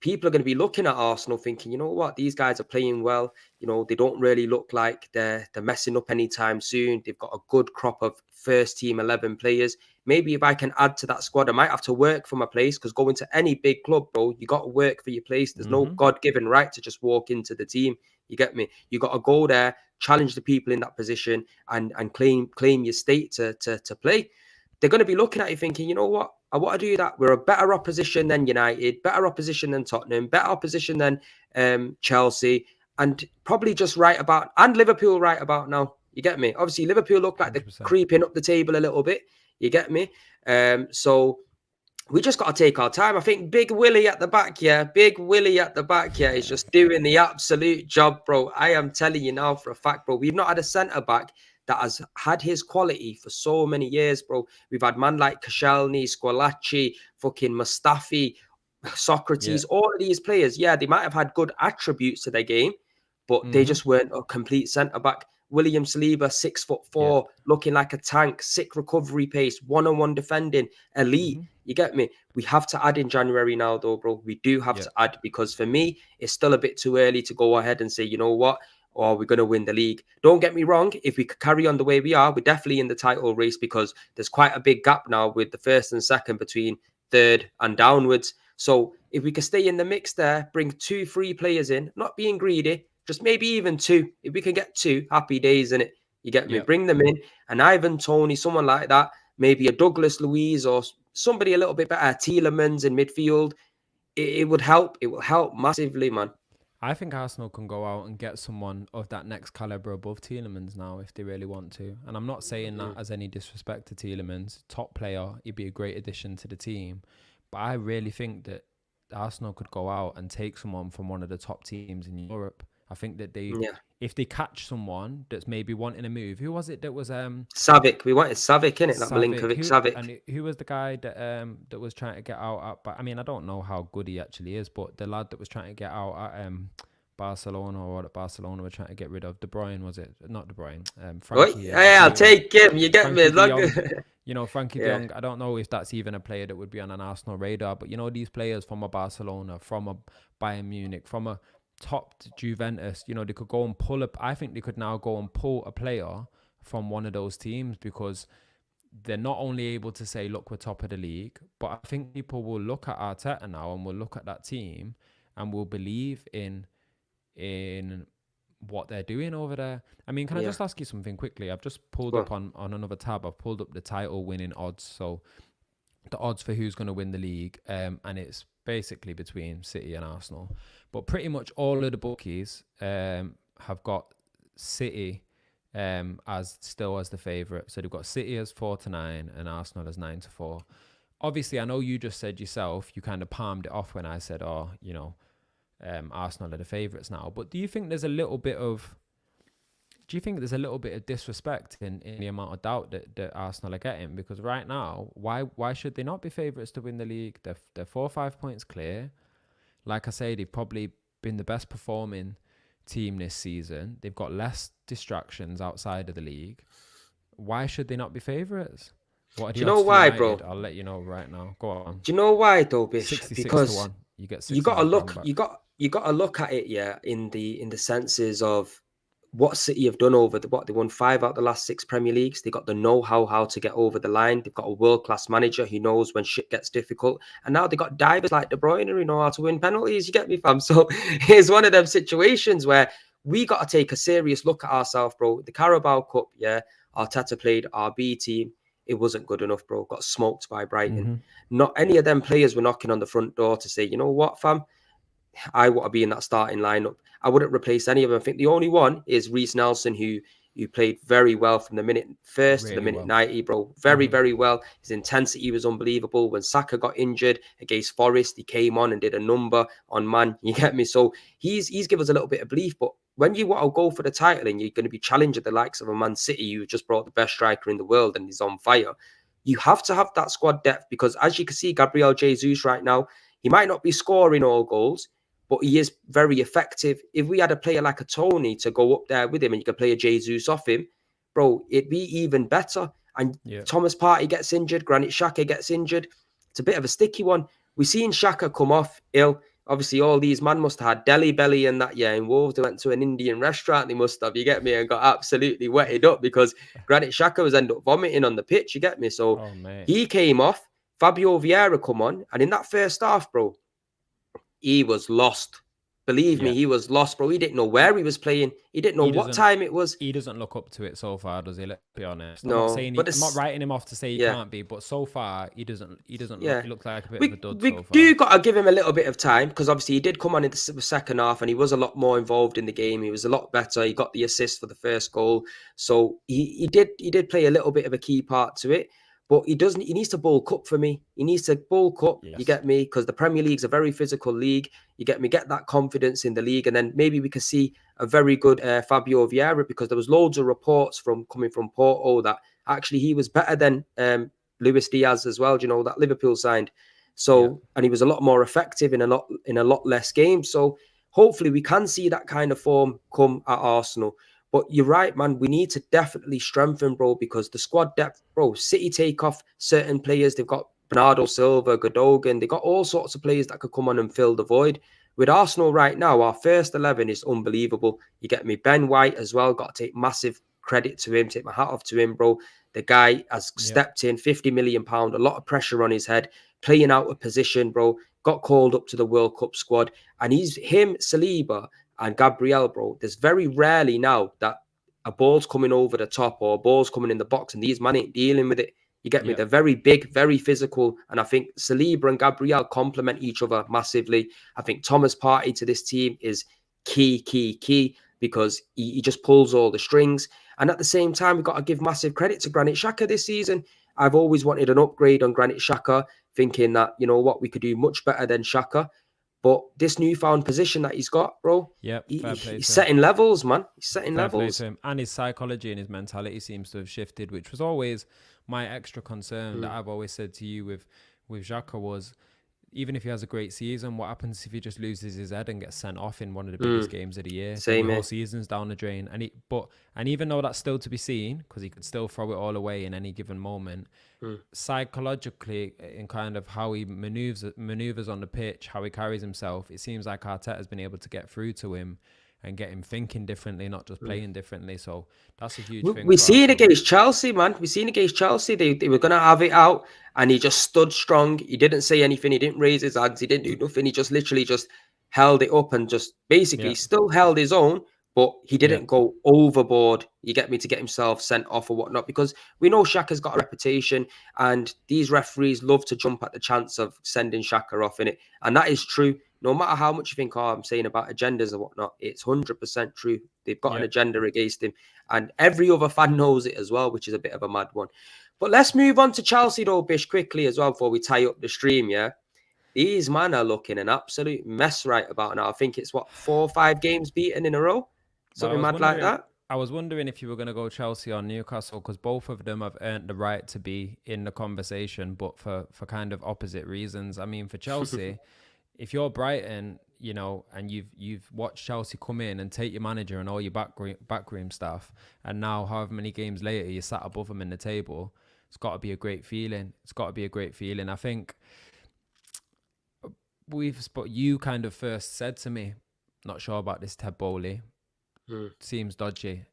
people are going to be looking at Arsenal thinking, you know what, these guys are playing well. They don't really look like they're messing up anytime soon. They've got a good crop of first team 11 players. Maybe if I can add to that squad, I might have to work for my place, because going to any big club, bro, you got to work for your place. There's no God-given right to just walk into the team. You get me? You got to go there, challenge the people in that position, and claim your state to play. They're going to be looking at you thinking, you know what? I want to do that. We're a better opposition than United, better opposition than Tottenham, better opposition than Chelsea, and probably just and Liverpool right about now. You get me? Obviously, Liverpool look like 100%. They're creeping up the table a little bit. You get me? So we just got to take our time. I think Big Willie at the back, is just doing the absolute job, bro. I am telling you now for a fact, bro. We've not had a centre-back that has had his quality for so many years, bro. We've had man like Koscielny, Squillaci, fucking Mustafi, Socrates, all of these players. Yeah, they might have had good attributes to their game, but they just weren't a complete centre-back. William Saliba, 6'4", looking like a tank, sick recovery pace, one-on-one defending, elite. You get me? We have to add in January now, though, bro. We do have to add, because for me, it's still a bit too early to go ahead and say, you know what, or we're going to win the league. Don't get me wrong. If we could carry on the way we are, we're definitely in the title race, because there's quite a big gap now with the first and second between third and downwards. So if we can stay in the mix there, bring 2-3 players in, not being greedy, just maybe even 2. If we can get 2, happy days, innit? You get me? Bring them in. And Ivan Toney, someone like that, maybe a Douglas Luiz or somebody a little bit better, Tielemans in midfield. It would help. It will help massively, man. I think Arsenal can go out and get someone of that next caliber above Tielemans now if they really want to. And I'm not saying that as any disrespect to Tielemans. Top player, he'd be a great addition to the team. But I really think that Arsenal could go out and take someone from one of the top teams in Europe. I think that if they catch someone that's maybe wanting a move, who was it that was Savic? We wanted Savic, innit? That Milinkovic Savic. And who was the guy that was trying to get out at? But I mean, I don't know how good he actually is, but the lad that was trying to get out at Barcelona, or what Barcelona were trying to get rid of, De Bruyne, was it? Not De Bruyne. Frankie. I'll take him. You get me. You know, Frankie de Jong, I don't know if that's even a player that would be on an Arsenal radar, but you know, these players from a Barcelona, from a Bayern Munich, from a top Juventus, you know, they could go and pull up. I think they could now go and pull a player from one of those teams, because they're not only able to say, look, we're top of the league, but I think people will look at Arteta now and will look at that team and will believe in what they're doing over there. I mean, can I just ask you something quickly? I've just pulled up on another tab. I've pulled up the title winning odds. So the odds for who's going to win the league, and it's basically between City and Arsenal. But pretty much all of the bookies have got City as the favourite. So they've got City as 4-9 and Arsenal as 9-4. Obviously, I know you just said yourself, you kind of palmed it off when I said, Arsenal are the favourites now. But do you think there's a little bit of disrespect in the amount of doubt that Arsenal are getting? Because right now, why should they not be favourites to win the league? They're 4 or 5 points clear. Like I say, they've probably been the best performing team this season. They've got less distractions outside of the league. Why should they not be favourites? Do you know why, bro? I'll let you know right now. Go on. Do you know why, though, Bish? 66 because to 1. You get you got to look. You got to look at it, in the senses of what City have done over they won 5 out of the last 6 Premier Leagues. They got the know-how how to get over the line. They've got a world-class manager who knows when shit gets difficult. And now they got divers like De Bruyne who know how to win penalties. You get me, fam? So here's one of them situations where we got to take a serious look at ourselves, bro. The Carabao Cup, Arteta played our B team. It wasn't good enough, bro. Got smoked by Brighton. Not any of them players were knocking on the front door to say, you know what, fam? I want to be in that starting lineup. I wouldn't replace any of them. I think the only one is Reece Nelson, who played very well from the minute first to the minute 90, bro. Very well. His intensity was unbelievable. When Saka got injured against Forest, he came on and did a number on man. You get me? So he's given us a little bit of belief. But when you want to go for the title and you're going to be challenging the likes of a Man City, who just brought the best striker in the world and he's on fire, you have to have that squad depth, because as you can see, Gabriel Jesus right now, he might not be scoring all goals, but he is very effective. If we had a player like a Tony to go up there with him and you could play a Jesus off him, bro, it'd be even better. And Thomas Partey gets injured, Granit Xhaka gets injured. It's a bit of a sticky one. We've seen Xhaka come off ill. Obviously, all these man must have had deli belly and that in Wolves. They went to an Indian restaurant, they must have, you get me, and got absolutely wetted up because Granit Xhaka was ended up vomiting on the pitch, you get me? So he came off, Fabio Vieira come on, and in that first half, bro, he was lost. Believe me, he was lost, bro. He didn't know where he was playing. He didn't know what time it was. He doesn't look up to it so far, does he? Let's be honest. No, I'm not writing him off to say he can't be, but so far he doesn't. He looks like a bit of a dud. We do got to give him a little bit of time, because obviously he did come on in the second half and he was a lot more involved in the game. He was a lot better. He got the assist for the first goal, so he did play a little bit of a key part to it. But he needs to bulk up for me. He needs to bulk up, you get me? Because the Premier League's a very physical league. You get me? Get that confidence in the league. And then maybe we can see a very good Fabio Vieira, because there was loads of reports coming from Porto that actually he was better than Luis Diaz as well, that Liverpool signed. So, and he was a lot more effective in a lot less games. So hopefully we can see that kind of form come at Arsenal. But you're right, man. We need to definitely strengthen, bro, because the squad depth, bro. City take off certain players. They've got Bernardo Silva, Godogan. They've got all sorts of players that could come on and fill the void. With Arsenal right now, our first 11 is unbelievable. You get me, Ben White as well. Got to take massive credit to him. Take my hat off to him, bro. The guy has stepped in, £50 million, a lot of pressure on his head, playing out of position, bro. Got called up to the World Cup squad, and Saliba and Gabriel, bro. There's very rarely now that a ball's coming over the top or a ball's coming in the box, and these men ain't dealing with it. You get me? They're very big, very physical, and I think Saliba and Gabriel complement each other massively. I think Thomas Partey to this team is key, because he just pulls all the strings. And at the same time, we've got to give massive credit to Granit Xhaka this season. I've always wanted an upgrade on Granit Xhaka, thinking that, you know what, we could do much better than Xhaka. But this newfound position that he's got, bro, he's setting levels, man. He's setting levels. And his psychology and his mentality seems to have shifted, which was always my extra concern that I've always said to you with Xhaka was, even if he has a great season, what happens if he just loses his head and gets sent off in one of the biggest games of the year? The whole season's down the drain. And even though that's still to be seen, because he could still throw it all away in any given moment, psychologically, in kind of how he maneuvers on the pitch, how he carries himself, it seems like Arteta's been able to get through to him and get him thinking differently, not just playing differently. So that's a huge thing. We see it against Chelsea, man. We seen against Chelsea. They were going to have it out, and he just stood strong. He didn't say anything. He didn't raise his hands. He didn't do nothing. He just literally just held it up and just basically still held his own, but he didn't go overboard, you get me, to get himself sent off or whatnot, because we know Xhaka's got a reputation, and these referees love to jump at the chance of sending Xhaka off in it. And that is true. No matter how much you think, I'm saying about agendas or whatnot, it's 100% true. They've got an agenda against him, and every other fan knows it as well, which is a bit of a mad one. But let's move on to Chelsea though, Bish, quickly as well, before we tie up the stream, These man are looking an absolute mess right about now. I think it's 4 or 5 games beaten in a row. Something mad like that. I was wondering if you were going to go Chelsea or Newcastle, because both of them have earned the right to be in the conversation, but for kind of opposite reasons. I mean, for Chelsea, if you're Brighton, you know, and you've watched Chelsea come in and take your manager and all your backroom staff, and now however many games later you sat above them in the table, it's got to be a great feeling. I think you kind of first said to me, not sure about this Ted Bowley. Seems dodgy.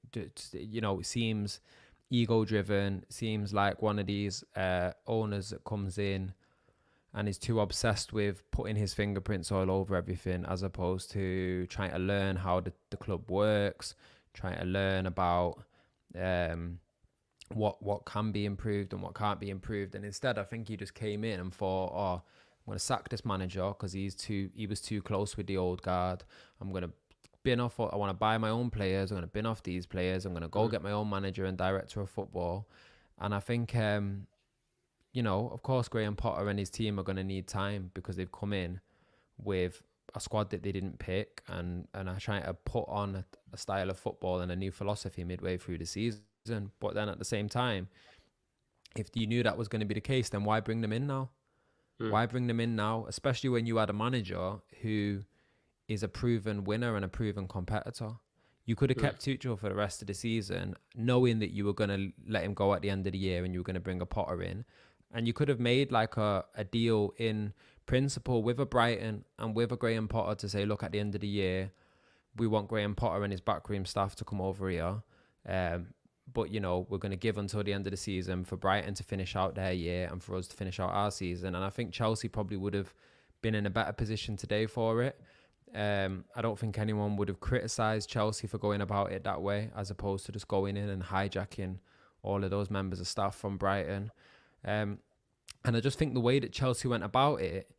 You know, it seems ego-driven. Seems like one of these owners that comes in and is too obsessed with putting his fingerprints all over everything, as opposed to trying to learn how the club works, trying to learn about what can be improved and what can't be improved. And instead, I think he just came in and thought, I'm going to sack this manager because he was too close with the old guard. I'm going to bin off. I want to buy my own players. I'm going to bin off these players. I'm going to go get my own manager and director of football. And I think, you know, of course, Graham Potter and his team are going to need time, because they've come in with a squad that they didn't pick and are trying to put on a style of football and a new philosophy midway through the season. But then at the same time, if you knew that was going to be the case, then why bring them in now? Why bring them in now, especially when you had a manager who is a proven winner and a proven competitor? You could have kept Tuchel for the rest of the season, knowing that you were going to let him go at the end of the year and you were going to bring a Potter in. And you could have made like a deal in principle with a Brighton and with a Graham Potter to say, look, at the end of the year, we want Graham Potter and his backroom staff to come over here. But, you know, we're going to give until the end of the season for Brighton to finish out their year and for us to finish out our season. And I think Chelsea probably would have been in a better position today for it. I don't think anyone would have criticised Chelsea for going about it that way, as opposed to just going in and hijacking all of those members of staff from Brighton. And I just think the way that Chelsea went about it,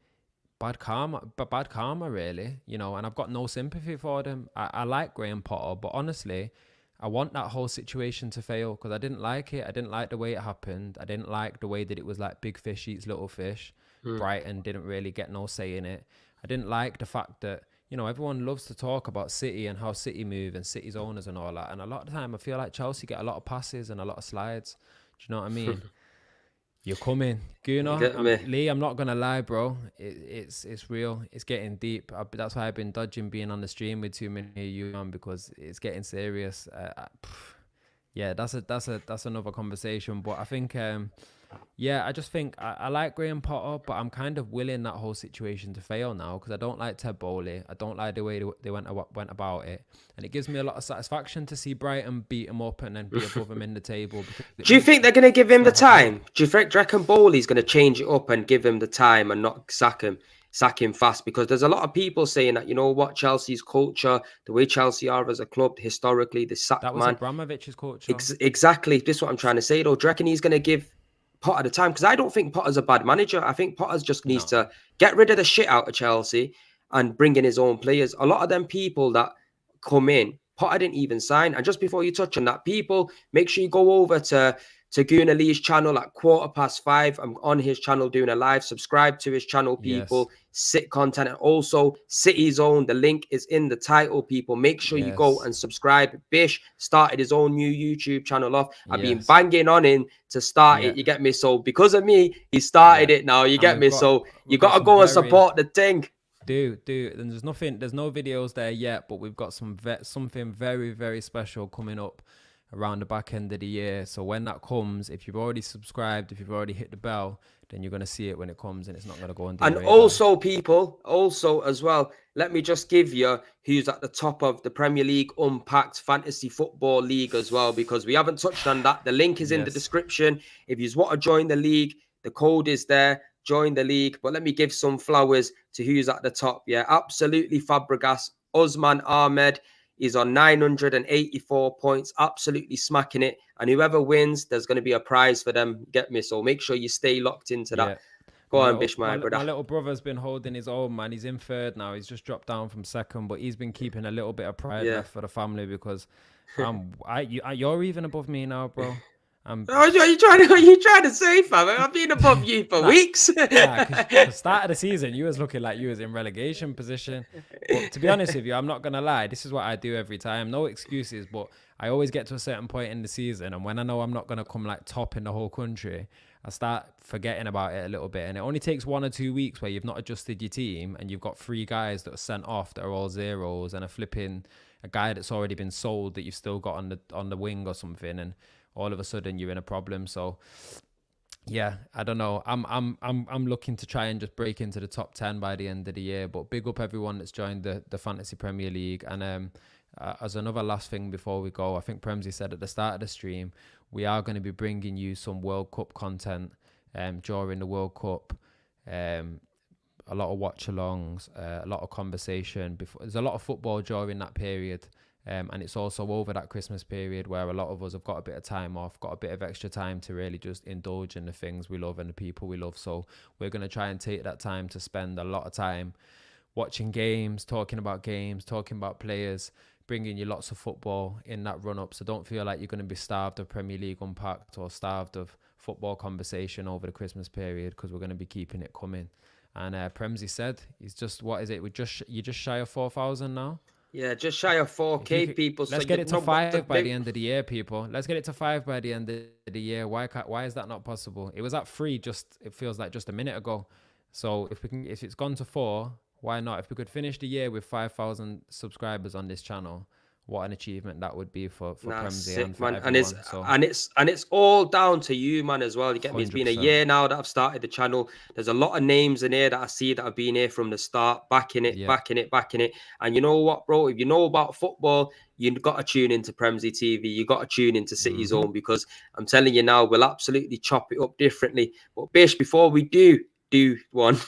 bad karma really, you know, and I've got no sympathy for them. I like Graham Potter, but honestly, I want that whole situation to fail, because I didn't like it. I didn't like the way it happened. I didn't like the way that it was like big fish eats little fish. Brighton didn't really get no say in it. I didn't like the fact that, you know, everyone loves to talk about City and how City move and City's owners and all that. And a lot of the time, I feel like Chelsea get a lot of passes and a lot of slides. Do you know what I mean? You're coming, Guna. Get me? Lee, I'm not gonna lie, bro. It's real. It's getting deep. That's why I've been dodging being on the stream with too many of you on, because it's getting serious. Yeah, that's another conversation. But I think, yeah, I just think I like Graham Potter, but I'm kind of willing that whole situation to fail now, because I don't like Ted Bowley. I don't like the way they went about it, and it gives me a lot of satisfaction to see Brighton beat him up and then be above him in the table. Do you think they're going to give him the time? Do you reckon Bowley's going to change it up and give him the time and not sack him fast? Because there's a lot of people saying that, you know what, Chelsea's culture, the way Chelsea are as a club historically, the sack that was man. Abramovich's culture. Exactly. This is what I'm trying to say, though. Do you reckon he's going to give Potter the time? Because I don't think Potter's a bad manager. I think Potter just needs to get rid of the shit out of Chelsea and bring in his own players. A lot of them people that come in, Potter didn't even sign. And just before you touch on that, people, make sure you go over to Guna Lee's channel at 5:15. I'm on his channel doing a live. Subscribe to his channel, people. Yes. Sit content, and also City's Own. The link is in the title, people. Make sure you go and subscribe. Bish started his own new YouTube channel off. I've been banging on him to start it. You get me? So because of me, he started it now. You get me? So you got to go and support the thing. Dude, and there's no videos there yet, but we've got something very, very special coming up around the back end of the year. So when that comes, if you've already subscribed, if you've already hit the bell, then you're going to see it when it comes, and it's not going to go on. And also, people, as well, let me just give you who's at the top of the Premier League Unpacked Fantasy Football League as well, because we haven't touched on that. The link is in the description. If you want to join the league, the code is there. Join the league. But let me give some flowers to who's at the top. Yeah, absolutely Fabregas. Osman Ahmed is on 984 points, absolutely smacking it. And whoever wins, there's going to be a prize for them. Get me? So make sure you stay locked into that. Go on, Bish, my brother. My little brother's been holding his own, man. He's in third now. He's just dropped down from second, but he's been keeping a little bit of pride left for the family, because you're even above me now, bro. What are you trying to say, fam? I've been above you for weeks. The start of the season, you was looking like you was in relegation position. But to be honest with you, I'm not gonna lie. This is what I do every time. No excuses, but I always get to a certain point in the season, and when I know I'm not gonna come like top in the whole country, I start forgetting about it a little bit. And it only takes 1 or 2 weeks where you've not adjusted your team, and you've got 3 guys that are sent off that are all zeros, and a guy that's already been sold that you've still got on the wing or something, and all of a sudden you're in a problem. So yeah, I don't know. I'm looking to try and just break into the top 10 by the end of the year. But big up everyone that's joined the Fantasy Premier League. And as another last thing before we go, I think Premsy said at the start of the stream, we are going to be bringing you some World Cup content during the World Cup. A lot of watch-alongs, a lot of conversation. There's a lot of football during that period. And it's also over that Christmas period where a lot of us have got a bit of time off, got a bit of extra time to really just indulge in the things we love and the people we love. So we're going to try and take that time to spend a lot of time watching games, talking about players, bringing you lots of football in that run-up. So don't feel like you're going to be starved of Premier League Unpacked or starved of football conversation over the Christmas period, because we're going to be keeping it coming. And Premsy said, he's just, what is it? You're just shy of 4,000 now? Yeah, just shy of 4K, people. Let's get it to 5 by the end of the year, people. Let's get it to 5 by the end of the year. Why is that not possible? It was at 3 it feels like just a minute ago. So if it's gone to 4, why not? If we could finish the year with 5,000 subscribers on this channel, what an achievement that would be for Premsy and for everyone. And it's all down to you, man, as well. You get me? It's been a year now that I've started the channel. There's a lot of names in here that I see that have been here from the start, backing it. And you know what, bro? If you know about football, you've got to tune into Premsy TV. You got to tune into City's Own, because I'm telling you now, we'll absolutely chop it up differently. But Bish, before we do one,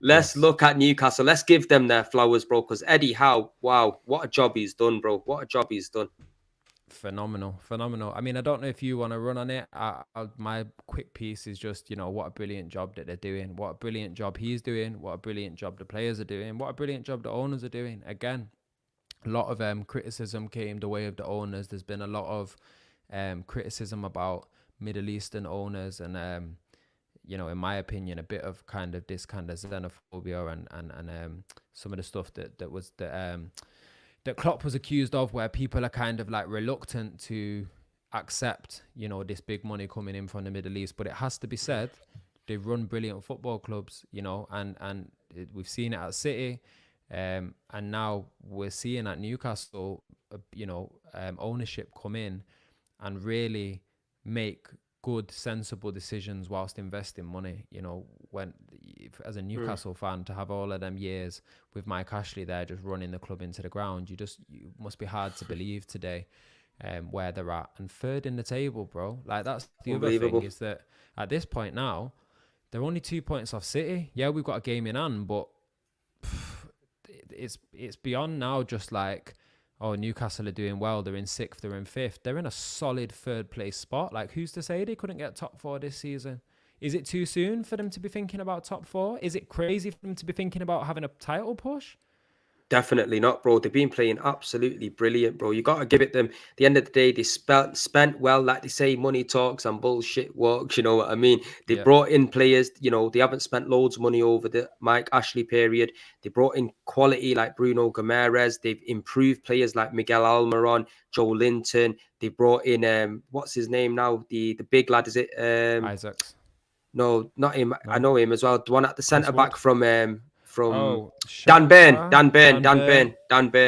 let's look at Newcastle. Let's give them their flowers, bro, because Eddie Howe, wow, what a job he's done, bro. What a job he's done. Phenomenal. I mean, I don't know if you want to run on it. My quick piece is just, what a brilliant job that they're doing. What a brilliant job he's doing. What a brilliant job the players are doing. What a brilliant job the owners are doing. Again, a lot of criticism came the way of the owners. There's been a lot of criticism about Middle Eastern owners, and in my opinion, a bit of kind of this kind of xenophobia and some of the stuff that Klopp was accused of, where people are kind of like reluctant to accept, you know, this big money coming in from the Middle East. But it has to be said, they run brilliant football clubs, you know, and we've seen it at City, and now we're seeing at Newcastle, ownership come in and really make good, sensible decisions whilst investing money. You know, as a Newcastle fan, to have all of them years with Mike Ashley there just running the club into the ground, you must be hard to believe today. Where they're at, and third in the table, bro. Like, that's the other thing, is that at this point now, they're only 2 points off City. Yeah, we've got a game in hand, but it's beyond now just like, oh, Newcastle are doing well, they're in 6th, they're in 5th. They're in a solid 3rd place spot. Like, who's to say they couldn't get top 4 this season? Is it too soon for them to be thinking about top 4? Is it crazy for them to be thinking about having a title push? Definitely not, bro. They've been playing absolutely brilliant, bro. You got to give it them. At the end of the day, they spent well, like they say, money talks and bullshit walks. You know what I mean? They brought in players. You know, they haven't spent loads of money over the Mike Ashley period. They brought in quality like Bruno Guimaraes. They've improved players like Miguel Almiron, Joe Linton. They brought in what's his name now? The big lad, is it? Isaacs. No, not him. No. I know him as well. The one at the centre back from Dan Burn.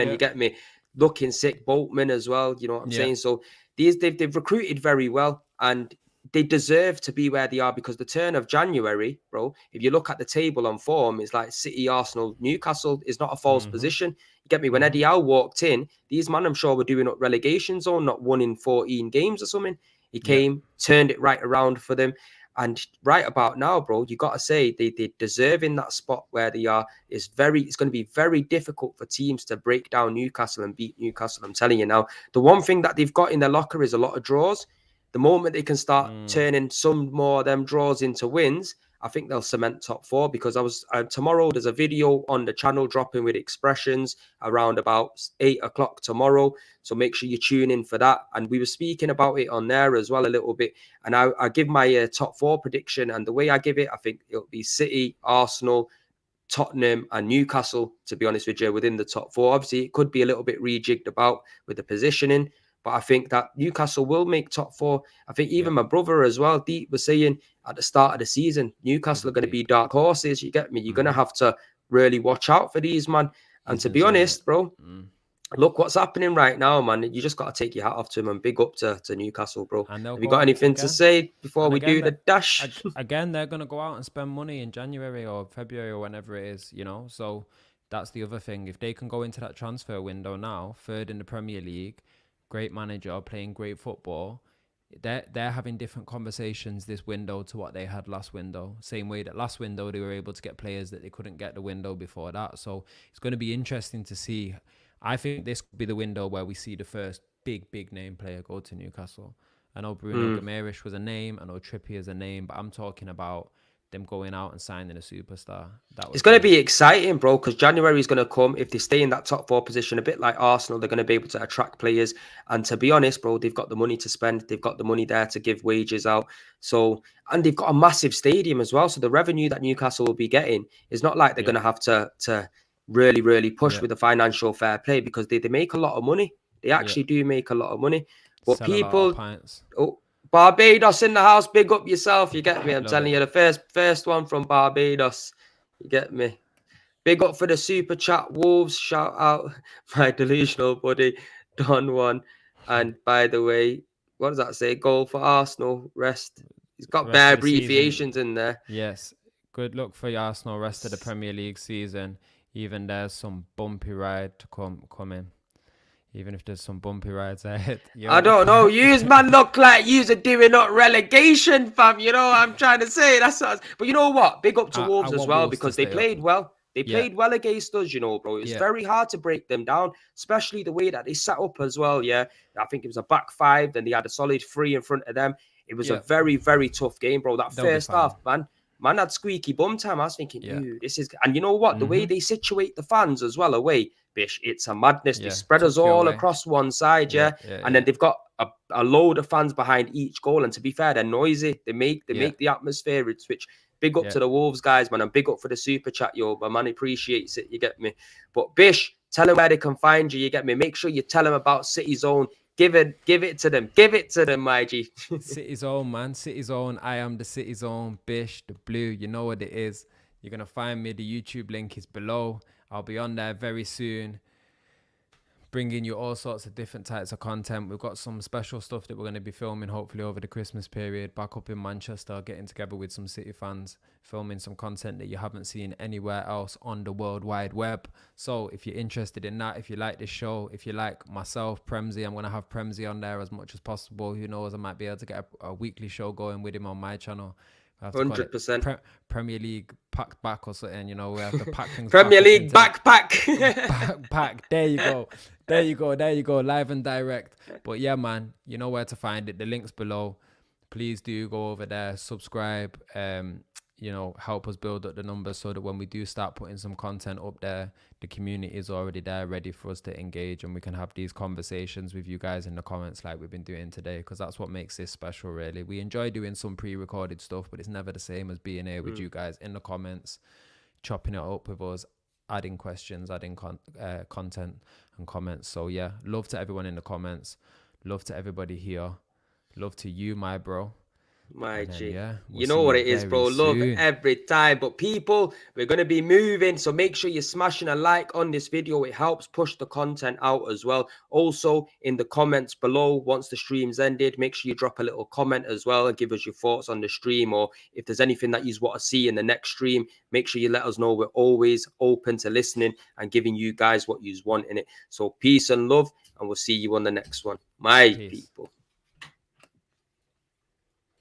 You get me? Looking sick. Boltman as well. You know what I'm saying? So they've recruited very well, and they deserve to be where they are, because the turn of January, bro, if you look at the table on form, it's like City, Arsenal, Newcastle is not a false position. You get me? When Eddie Howe walked in, these men, I'm sure, were doing up relegation zone, not winning 14 games or something. He came, turned it right around for them. And right about now, bro, you got to say they deserve in that spot where they are. It's going to be very difficult for teams to break down Newcastle and beat Newcastle. I'm telling you now. The one thing that they've got in their locker is a lot of draws. The moment they can start turning some more of them draws into wins, I think they'll cement top 4, because tomorrow there's a video on the channel dropping with expressions around about 8 o'clock tomorrow. So make sure you tune in for that. And we were speaking about it on there as well a little bit. And I give my top 4 prediction. And the way I give it, I think it'll be City, Arsenal, Tottenham and Newcastle, to be honest with you, within the top 4. Obviously, it could be a little bit rejigged about with the positioning. But I think that Newcastle will make top 4. I think even my brother as well, Deep, was saying at the start of the season, Newcastle are going to be dark horses. You get me? You're going to have to really watch out for these, man. And to be honest, bro, look what's happening right now, man. You just got to take your hat off to them and big up to Newcastle, bro. Have you got anything to say before we do the dash? Again, they're going to go out and spend money in January or February or whenever it is, you know. So that's the other thing. If they can go into that transfer window now, 3rd in the Premier League, great manager, playing great football, they're having different conversations this window to what they had last window. Same way that last window they were able to get players that they couldn't get the window before that. So it's going to be interesting to see. I think this could be the window where we see the first big name player go to Newcastle. I know Bruno Guimaraes was a name, I know Trippier is a name, but I'm talking about them going out and signing a superstar. It's going to be exciting, bro, because January is going to come. If they stay in that top 4 position, a bit like Arsenal, they're going to be able to attract players. And to be honest, bro, they've got the money to spend. They've got the money there to give wages out. So, and they've got a massive stadium as well. So the revenue that Newcastle will be getting is not like they're going to have to really push with the financial fair play, because they make a lot of money. They actually do make a lot of money. But people, Barbados in the house, big up yourself. You get me? I'm telling you, the first one from Barbados. You get me? Big up for the super chat, Wolves. Shout out my delusional buddy, Don One. And by the way, what does that say? Goal for Arsenal. Rest. He's got bare abbreviations in there. Yes. Good luck for Arsenal rest of the Premier League season. Even there's some bumpy ride to come in. Even if there's some bumpy rides ahead. I don't know. Yous man look like yous are doing up relegation, fam. You know what I'm trying to say? But you know what? Big up to Wolves as well, because they played well. They played well against us, you know, bro. It was very hard to break them down, especially the way that they set up as well, I think it was a back 5, then they had a solid 3 in front of them. It was a very, very tough game, bro. That first half, man had squeaky bum time. I was thinking, dude, this is... And you know what? The way they situate the fans as well away, Bish, it's a madness. They spread us all across one side, and then they've got a load of fans behind each goal. And to be fair, they're noisy. They make the atmosphere. Which big up to the Wolves guys, man, and big up for the super chat, yo. My man appreciates it. You get me? But Bish, tell them where they can find you. You get me? Make sure you tell them about City Zone. Give it to them. Give it to them, my G. City's own, man. City's own. I am the City's own. Bish, the blue. You know what it is. You're going to find me. The YouTube link is below. I'll be on there very soon, bringing you all sorts of different types of content. We've got some special stuff that we're going to be filming, hopefully over the Christmas period, back up in Manchester, getting together with some City fans, filming some content that you haven't seen anywhere else on the World Wide Web. So if you're interested in that, if you like this show, if you like myself, Premzy, I'm going to have Premzy on there as much as possible. Who knows, I might be able to get a weekly show going with him on my channel. 100%. Premier League packed back or something, you know, we have to pack things Premier League backpack. backpack. There you go. There you go. There you go. Live and direct. But yeah, man, you know where to find it. The link's below. Please do go over there, subscribe, you know, help us build up the numbers so that when we do start putting some content up there, the community is already there ready for us to engage, and we can have these conversations with you guys in the comments like we've been doing today, because that's what makes this special, really. We enjoy doing some pre-recorded stuff, but it's never the same as being here with you guys in the comments, chopping it up with us, adding questions, adding content and comments. So yeah, love to everyone in the comments, love to everybody here, love to you, my bro. My G. Yeah, you know what it is, bro. Love every time. But people, we're going to be moving. So make sure you're smashing a like on this video. It helps push the content out as well. Also, in the comments below, once the stream's ended, make sure you drop a little comment as well and give us your thoughts on the stream. Or if there's anything that you want to see in the next stream, make sure you let us know. We're always open to listening and giving you guys what you want in it. So peace and love, and we'll see you on the next one. My people.